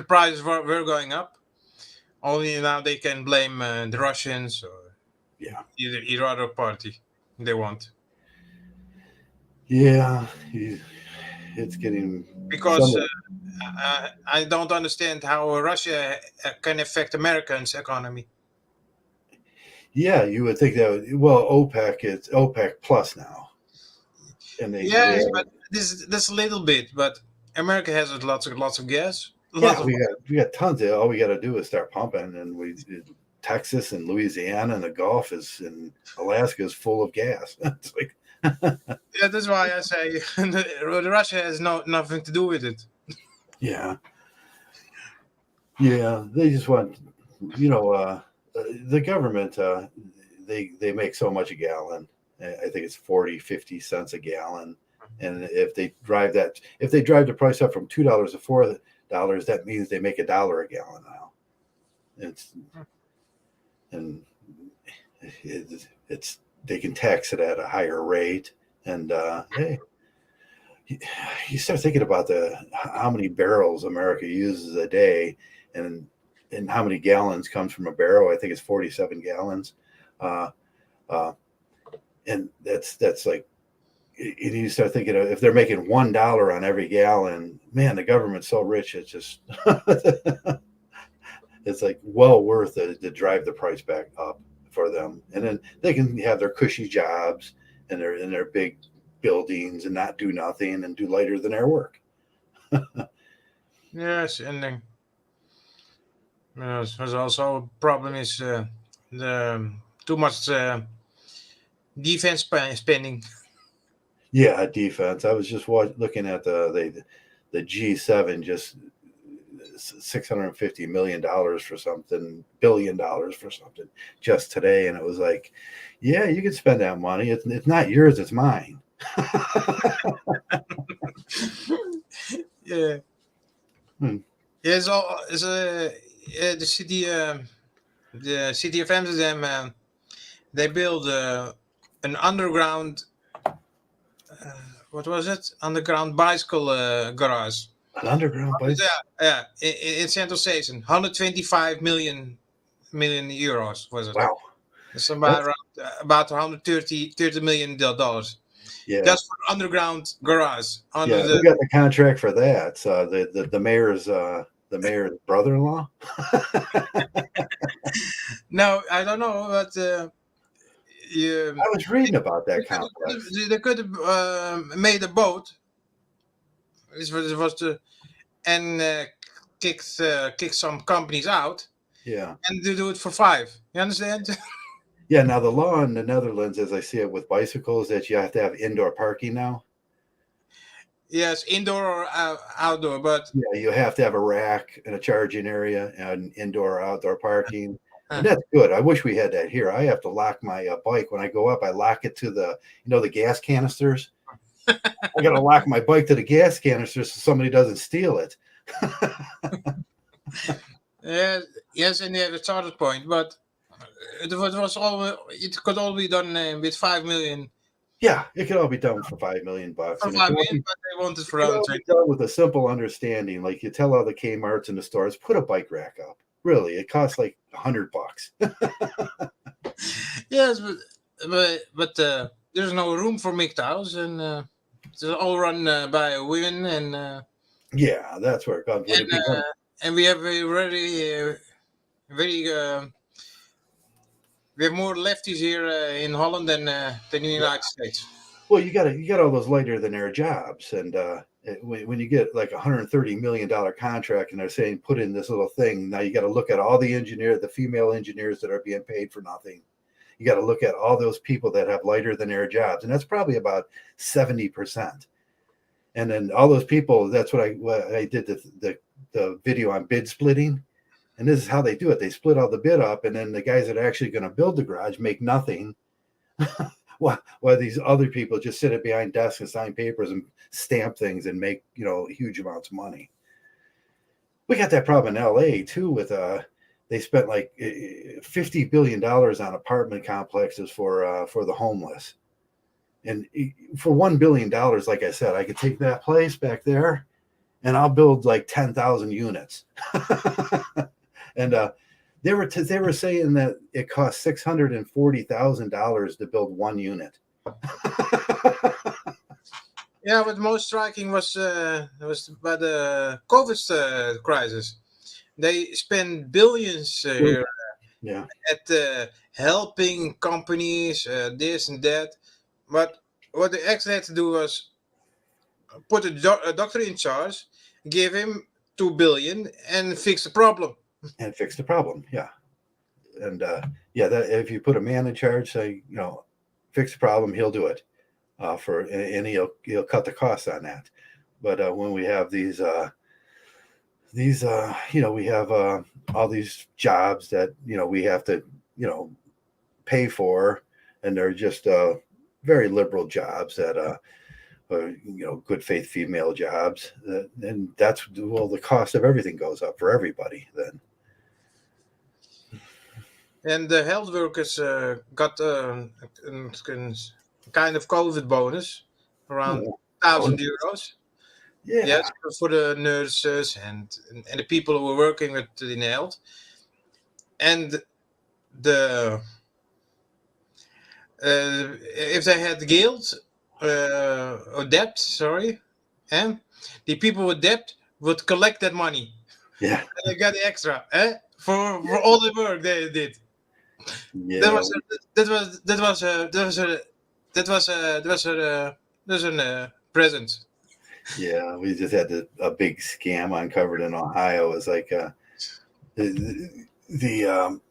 prices were going up. Only now they can blame the Russians or Yeah, either other party they want. yeah, it's getting Because some. I don't understand how Russia can affect Americans' economy. Yeah, you would think that. Well, OPEC, it's OPEC plus now, and they Yes, have. but this a little bit. But America has lots of gas. Yeah, Lots of we got tons of. All we got to do is start pumping, and Texas and Louisiana and the Gulf is, and Alaska is full of gas. It's like, yeah. That's why I say Russia has nothing to do with it. yeah, yeah, they just want, the government. They make so much a gallon. I think it's 40, 50 cents a gallon, and if they drive the price up from $2 to $4, that means they make $1 a gallon now. And it's they can tax it at a higher rate, and hey, you start thinking about how many barrels America uses a day, and how many gallons comes from a barrel. I think it's 47 gallons, uh, uh, and that's like, you start thinking of, if they're making $1 on every gallon, man, the government's so rich, it's just it's like well worth it to drive the price back up for them, and then they can have their cushy jobs and their big buildings and not do nothing and do lighter than air work. Yes, and then there's also a problem is the too much defense spending. Yeah, defense. I was just looking at the G7, just $650 million for something, $1 billion for something just today, and it was like, yeah, you can spend that money. It's not yours, it's mine. Yeah. Hmm. Yeah, the city of Amsterdam. They build an underground. What was it? Underground bicycle garage. An underground place. Yeah. In Central Station, 125 million euros was it? Wow. It's about 130 million dollars. Yeah. Just for underground garage. Yeah, who got the contract for that? The mayor's brother-in-law. No, I don't know, but I was reading about that complex. they could have made a boat. This was and kick some companies out. Yeah. And they do it for 5. You understand? Yeah. Now the law in the Netherlands, as I see it with bicycles, that you have to have indoor parking now. Yes, indoor or outdoor, but yeah, you have to have a rack and a charging area and indoor or outdoor parking. And that's good. I wish we had that here. I have to lock my bike when I go up. I lock it to the gas canisters. I got to lock my bike to the gas canisters so somebody doesn't steal it. Yes, and they have a starting point, but it could all be done with 5 million. Yeah, it could all be done for $5 million. For 5 million, but they want it for done with a simple understanding. Like you tell all the Kmarts in the stores, put a bike rack up. Really, it costs like $100. Yes, but there's no room for mgtows, and it's all run by women, and yeah, that's where it comes. And we have already we have more lefties here in Holland than in the United States. Well, you got all those lighter than air jobs, and when you get like $130 million contract, and they're saying put in this little thing, now you got to look at all the female engineers that are being paid for nothing. You got to look at all those people that have lighter than air jobs, and that's probably about 70%. And then all those people, that's what I did the video on bid splitting. And this is how they do it. They split all the bid up, and then the guys that are actually going to build the garage make nothing while these other people just sit behind desks and sign papers and stamp things and make huge amounts of money. We got that problem in LA too with they spent like $50 billion on apartment complexes for the homeless. And for $1 billion, like I said, I could take that place back there and I'll build like 10,000 units. And they were saying that it cost $640,000 to build one unit. Yeah, but most striking was by the COVID crisis. They spend billions here Yeah. at helping companies, this and that. But what they actually had to do was put a doctor in charge, give him 2 billion, and fix the problem. And fix the problem. Yeah. And yeah, that if you put a man in charge, say, fix the problem, he'll do it. And he'll cut the costs on that. But when we have these we have all these jobs that we have to pay for, and they're just very liberal jobs that good faith female jobs, and that's the cost of everything goes up for everybody then. And the health workers got a kind of COVID bonus around €1,000. Yeah. Yes, for the nurses and the people who were working with in health. And the if they had guilt or debt, and the people with debt would collect that money. Yeah. And they got the extra for all the work they did. Yeah. That was a present. Yeah, we just had a big scam uncovered in Ohio. It was like the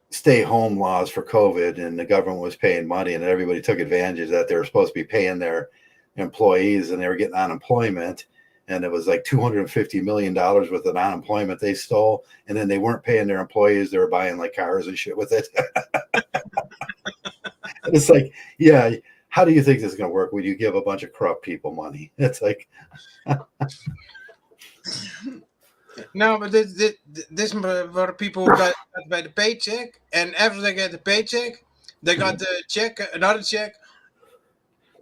stay home laws for COVID, and the government was paying money, and everybody took advantage that they were supposed to be paying their employees, and they were getting unemployment, and it was like $250 million worth of unemployment they stole, and then they weren't paying their employees; they were buying like cars and shit with it. It's like, yeah. How do you think this is going to work? Would you give a bunch of corrupt people money? It's like, no, but this were people who got by the paycheck, and after they get the paycheck, they got the check, another check.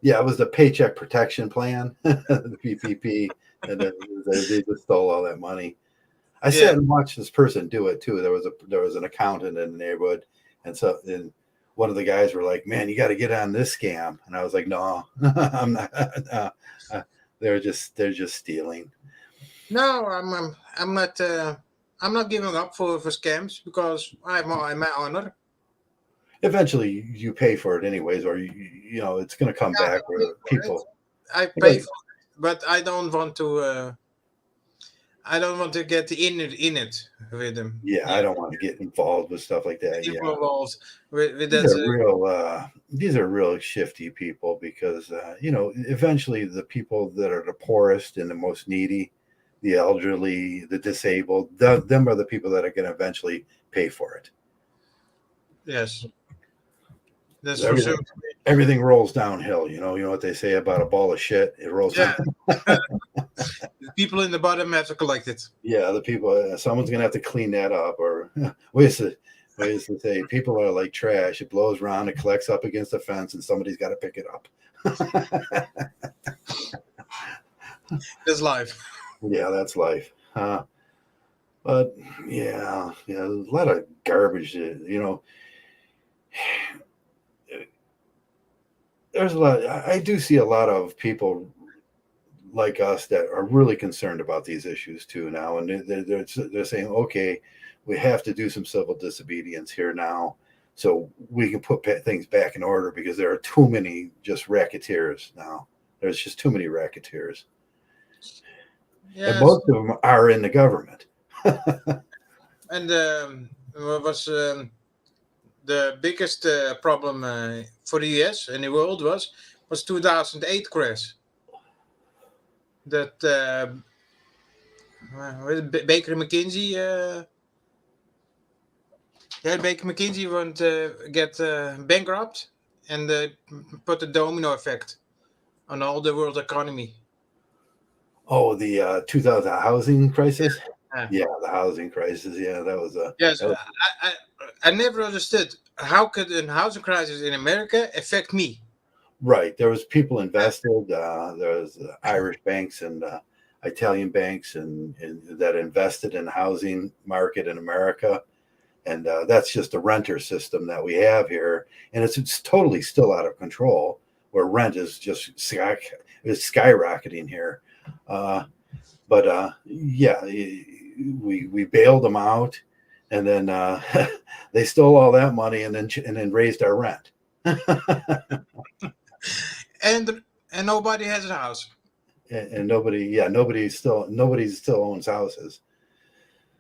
Yeah, it was the Paycheck Protection Plan, the PPP, and they just stole all that money. I sat and watched this person do it too. There was an accountant in the neighborhood, and one of the guys were like, "Man, you got to get on this scam," and I was like, "No, I'm not. They're just stealing." No, I'm not giving up for scams because I'm my honor. Eventually, you pay for it anyways, or it's going to come back. Where people, I pay for it, but I don't want to. I don't want to get in it with them. Yeah, I don't want to get involved with stuff like that. People involved with these are real shifty people because eventually the people that are the poorest and the most needy, the elderly, the disabled, them are the people that are going to eventually pay for it. Yes, that's everything, for sure. Everything rolls downhill. You know what they say about a ball of shit? It rolls down. The people in the bottom have to collect it. Yeah, the people. Someone's gonna have to clean that up. Or we used to say people are like trash. It blows around, it collects up against the fence, and somebody's got to pick it up. That's life. Yeah, that's life. But yeah, a lot of garbage. There's a lot. I do see a lot of people like us that are really concerned about these issues too now, and they're saying, okay, we have to do some civil disobedience here now, so we can put things back in order because there are too many just racketeers now. There's just too many racketeers, and most of them are in the government. And what was the biggest problem for the US and the world was 2008 crash. That Baker McKinsey, Baker McKinsey won't get bankrupt and put a domino effect on all the world economy. Oh, the 2000 housing crisis. Yeah. Yeah, the housing crisis. Yeah, that was a. Yes, that was- I never understood how could a housing crisis in America affect me. right. There was people invested. There was Irish banks and Italian banks and that invested in the housing market in America. And that's just a renter system that we have here, and it's totally still out of control. Where rent is just skyrocketing here, but yeah, we bailed them out, and then they stole all that money, and then raised our rent. And nobody has a house. And nobody still owns houses.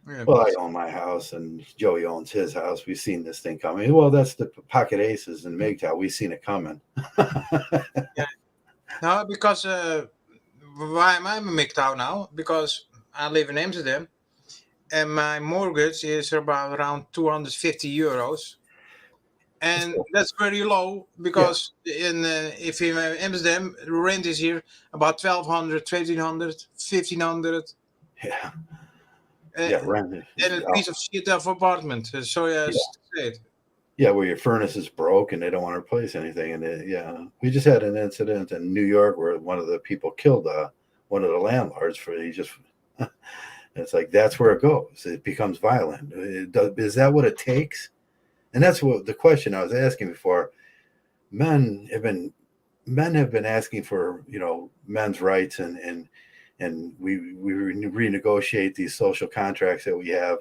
Yeah. Well, I own my house, and Joey owns his house. We've seen this thing coming. Well, that's the pocket aces in mgtow. We've seen it coming. No, because why am I in mgtow now? Because I live in Amsterdam, and my mortgage is about around 250 euros. And that's very low because if in Amsterdam, rent is here about 1,200, 1,300, 1,500. Yeah. Rent. And a piece of shit of apartment. So yeah, where your furnace is broke and they don't want to replace anything. And we just had an incident in New York where one of the people killed one of the landlords it's like that's where it goes. It becomes violent. Is that what it takes? And that's what the question I was asking before. Men have been asking for men's rights and we renegotiate these social contracts that we have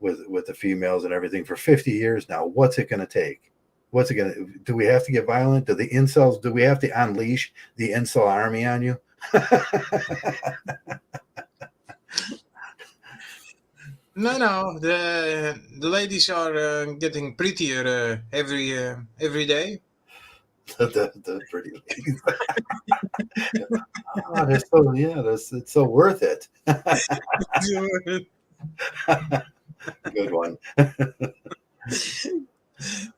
with the females and everything for 50 years now. What's it going to take? What's it going to? Do we have to get violent? Do we have to unleash the incel army on you? No. The ladies are getting prettier every day. the pretty ladies. It's so worth it. Good one.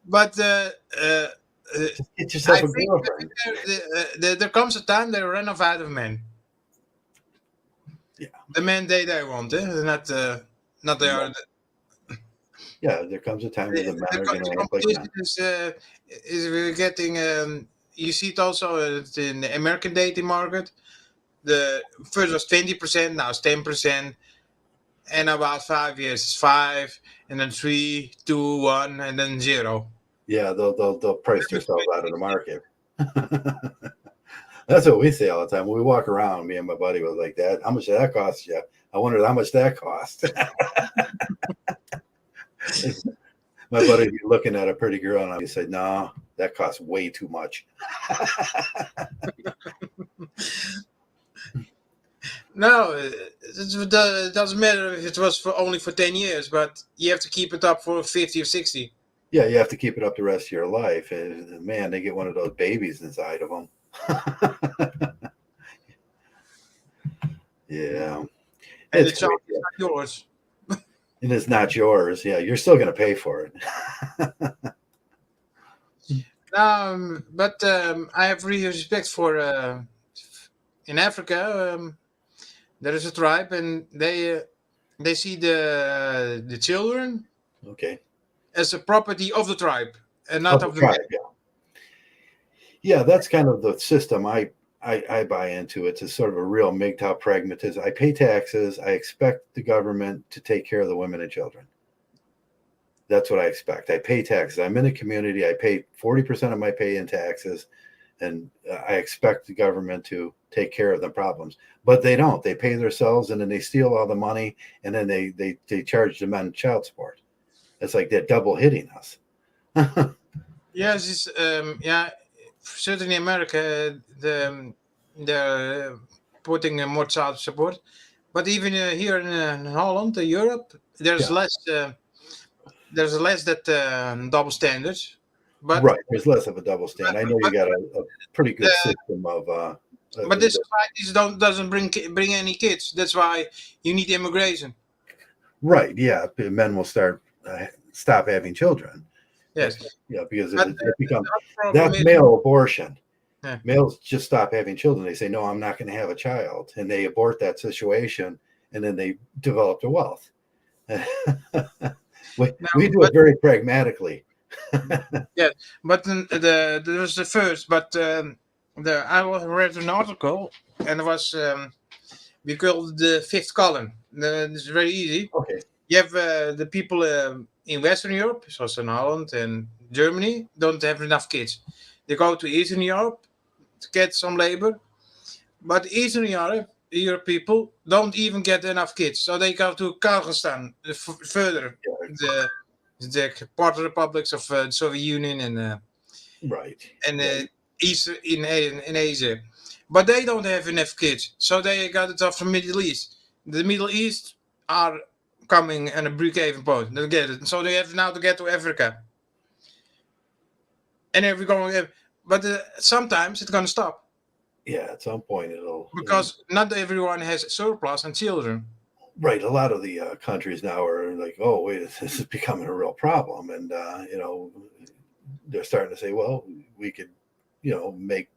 But just get yourself a girlfriend. There comes a time they run out of men. Yeah. The men they want, not they are. Yeah, there comes a time when the men are going to want to play. Is we're getting. You see it also in the American dating market. The first was 20%, now it's 10%, and about 5 years it's 5, and then 3, 2, 1, and then 0. Yeah, they'll price themselves out of the market. That's what we say all the time. When we walk around, me and my buddy was like that. How much did that cost you? I wondered how much that cost. My buddy would be looking at a pretty girl and he said, no, that costs way too much. No, it doesn't matter if it was only for 10 years, but you have to keep it up for 50 or 60. Yeah, you have to keep it up the rest of your life. And man, they get one of those babies inside of them. Yeah. And it's not yours. And it's not yours. Yeah, you're still going to pay for it. But I have really respect for in Africa. There is a tribe, and they see the children as a property of the tribe and not of the tribe. Yeah, that's kind of the system I buy into. It's a sort of a real mgtow pragmatism. I pay taxes. I expect the government to take care of the women and children. That's what I expect. I pay taxes. I'm in a community. I pay 40% of my pay in taxes, and I expect the government to take care of the problems. But they don't. They pay themselves, and then they steal all the money, and then they charge the men child support. It's like they're double hitting us. Yes, it's certainly America, they're putting more child support, but even here in Holland, Europe, there's less. There's less that double standards. But right, there's less of a double standard. I know you got a pretty good system of. But this society doesn't bring any kids. That's why you need immigration. Right. Yeah, men will stop having children. Yes, Yeah, because but it becomes the problem that's is, male abortion. yeah. Males just stop having children. They say, "No, I'm not going to have a child," and they abort that situation, and then they develop the wealth. we Now, do it very pragmatically. yeah, but there was the first, but read an article, and it was we called the fifth column. It's very easy. Okay. You have the people in Western Europe, zoals in Holland and Germany, don't have enough kids. They go to Eastern Europe to get some labor, but Eastern Europe people don't even get enough kids, so they go to Kazakhstan, further the part republics of the Soviet Union Right. and Right. East in Asia, but they don't have enough kids, so they got it off from Middle East. The Middle East are coming and a break-even point. They get it, so they have now to get to Africa, and if we're going, but sometimes it's gonna stop Yeah. At some point, it'll. because not everyone has surplus and children. Right. A lot of the countries now are like, "Oh, wait, this is becoming a real problem," and they're starting to say, "Well, we could, make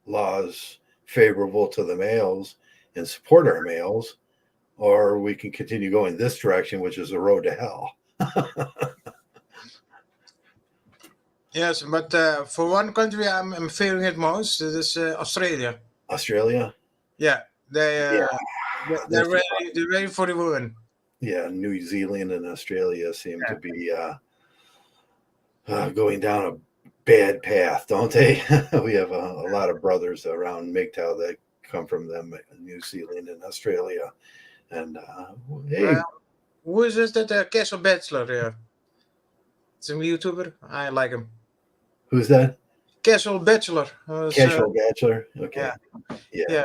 laws favorable to the males and support our males, or we can continue going this direction, which is a road to hell." Yes, but for one country, I'm fearing it most. It is Australia. Australia, Yeah, yeah, they're that's ready. They're ready for the woman. yeah. New Zealand and Australia seem Yeah. to be going down a bad path, don't they? We have a lot of brothers around mgtow that come from them, New Zealand and Australia, and hey, Who is this? That Castle Bachelor? Yeah, it's a YouTuber. I like him. who's that? Castle Bachelor. Casual Bachelor. Yeah, Okay, yeah. yeah.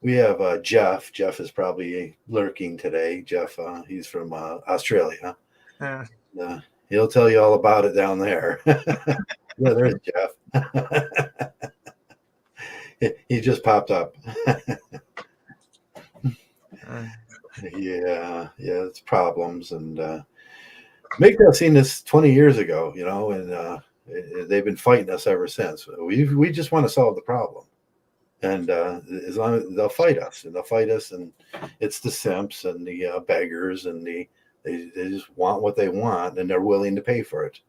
We have Jeff. Jeff is probably lurking today. Jeff, he's from Australia. Uh, Uh, he'll tell you all about it down there. Yeah, there's Jeff. He just popped up. uh, Yeah, it's problems. And I've seen this 20 years ago, and they've been fighting us ever since. We just want to solve the problem. And as long as they'll fight us, and it's the simps and the beggars, and they just want what they want, and they're willing to pay for it,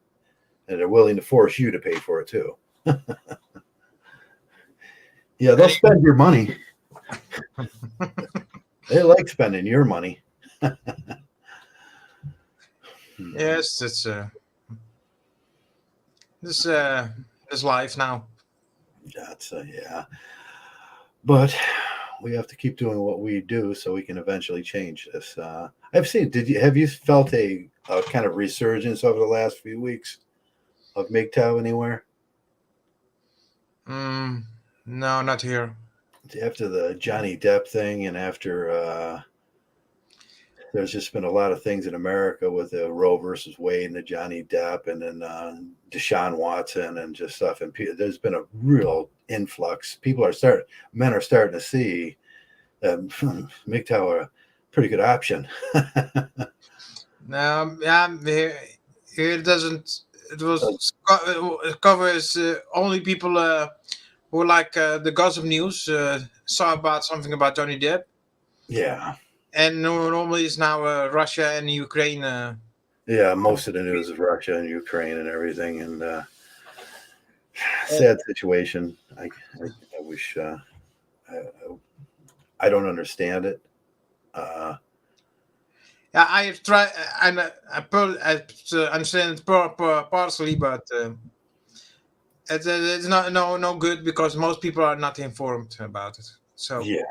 and they're willing to force you to pay for it too. Yeah, they'll spend your money. They like spending your money. yes, it's this life now. That's yeah. But we have to keep doing what we do so we can eventually change this. I've seen. Have you felt a kind of resurgence over the last few weeks of mgtow anywhere? No, not here. After the Johnny Depp thing, and after there's just been a lot of things in America with the Roe versus Wade and the Johnny Depp, and then Deshaun Watson and just stuff. And there's been a real influx. Men are starting to see mgtow are a pretty good option. Here it doesn't. It covers only people who like the gossip news. Saw about something about Johnny Depp. Yeah. And normally it's now Russia and Ukraine. Yeah, most of the news is Russia and Ukraine and everything, and sad situation. I wish I don't understand it. I try and I understand it partially, but it's not no good because most people are not informed about it. So yeah,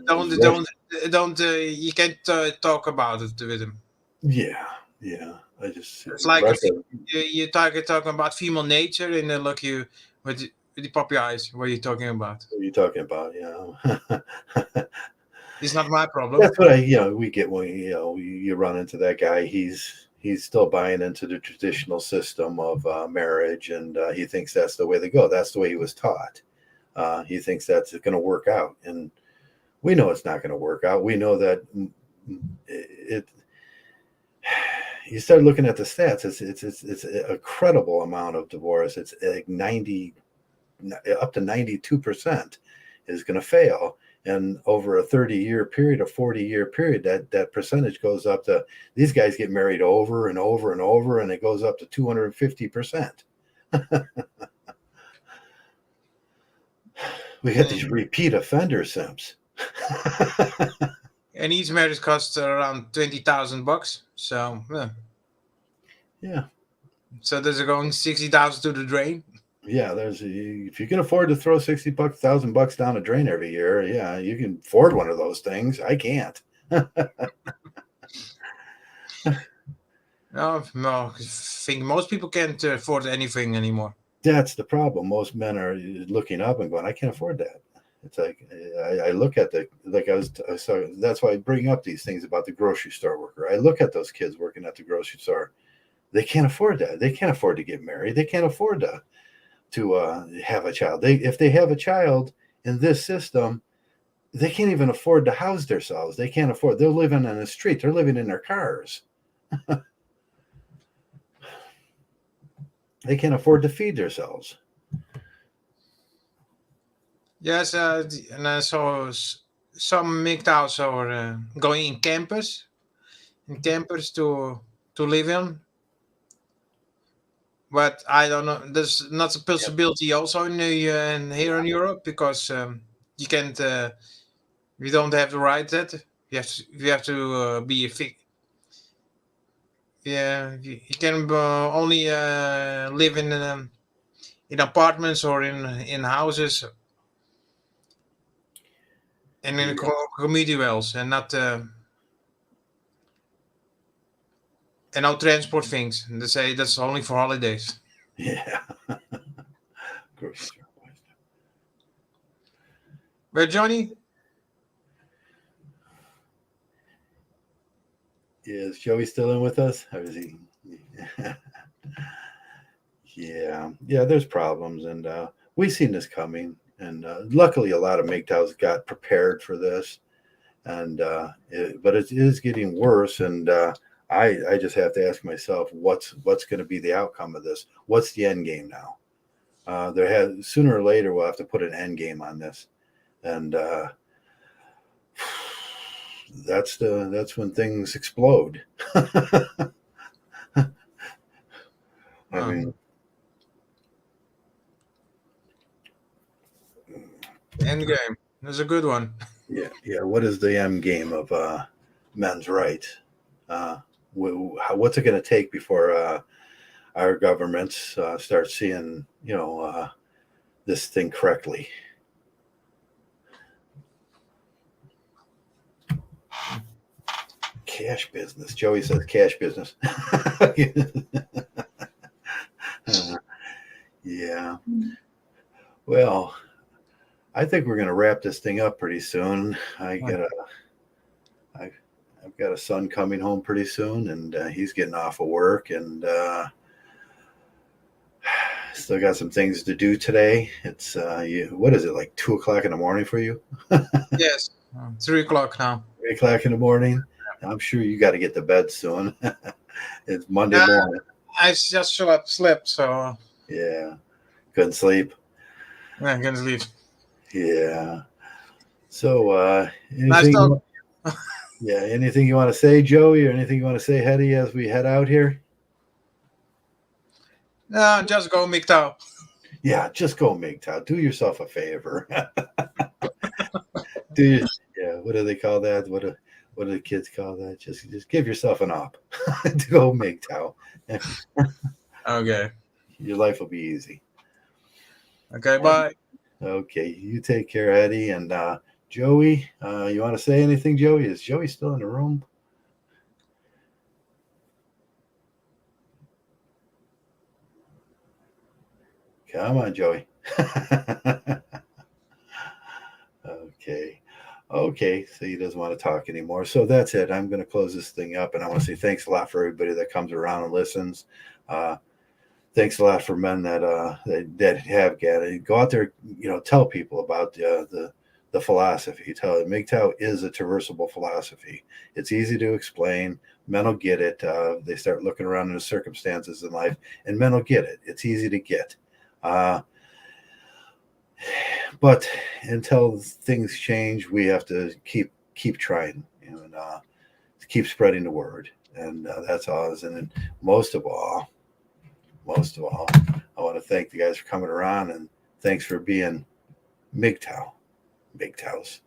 don't you can't talk about it with them. Yeah. I just It's like Russia. you talking about female nature, and then look you with the puppy eyes. What are you talking about? What are you talking about? Yeah. It's not my problem. That's what we get when you run into that guy. He's still buying into the traditional system of marriage, and he thinks that's the way to go. That's the way he was taught. He thinks that's going to work out, and we know it's not going to work out. We know that you start looking at the stats. It's a credible amount of divorce. It's like 90 up to 92% is going to fail. And over a 30-year period, a 40-year period, that percentage goes up to, these guys get married over and over and over, and it goes up to 250%. We got these repeat offender simps. And each marriage costs around $20,000. So Yeah. So there's going 60,000 to the drain. Yeah, if you can afford to throw $60,000 down a drain every year, yeah, you can afford one of those things. I can't. No, I think most people can't afford anything anymore. That's the problem. Most men are looking up and going, I can't afford that. It's like, I look at so that's why I bring up these things about the grocery store worker. I look at those kids working at the grocery store. They can't afford that. They can't afford to get married. They can't afford to have a child. If they have a child in this system, they can't even afford to house themselves. They can't afford. They're living on the street. They're living in their cars. They can't afford to feed themselves. Yes, and I saw some mgtows are going in campers to live in. But I don't know. There's not a possibility also in here in Europe, because you can't. We don't have the right that you have to be a fig. Yeah, you can only live in apartments or in houses and in community wells, and not and no transport things. And they say that's only for holidays. Yeah. But Johnny? Is Joey still in with us? Or is he? Yeah. There's problems, and we've seen this coming. And luckily, a lot of mgtows got prepared for this, and but it is getting worse. And I just have to ask myself, what's going to be the outcome of this? What's the end game now? Sooner or later we'll have to put an end game on this, and that's when things explode. I mean, end game. That's a good one. Yeah. What is the end game of men's rights? What's it going to take before our governments start seeing, this thing correctly? Cash business. Joey says cash business. Yeah. Well, I think we're going to wrap this thing up pretty soon. I've got a son coming home pretty soon, and he's getting off of work, and still got some things to do today. It's what is it, like 2:00 in the morning for you? Yes, 3:00 now. 3:00 in the morning. I'm sure you got to get to bed soon. It's Monday morning. I just slept, so Yeah, couldn't sleep. I can sleep. Yeah. So Nice talk. anything you want to say, Joey, or anything you want to say, Hetty, as we head out here? No, just go mgtow. Yeah, just go mgtow. Do yourself a favor. What do they call that? What do the kids call that? Just give yourself an op to go mgtow. Okay. Your life will be easy. Okay, bye. Okay, you take care, Eddie. And Joey, you want to say anything, Joey? Is Joey still in the room? Come on, Joey. Okay, so he doesn't want to talk anymore. So that's it. I'm going to close this thing up, and I want to say thanks a lot for everybody that comes around and listens. Thanks a lot for men that have gathered. Go out there, tell people about the the philosophy. MGTOW is a traversable philosophy. It's easy to explain. Men will get it. They start looking around into circumstances in life, and men will get it. It's easy to get. But until things change, we have to keep trying and keep spreading the word. And that's all. And then most of all, I want to thank you guys for coming around, and thanks for being MGTOW. MGTOWs.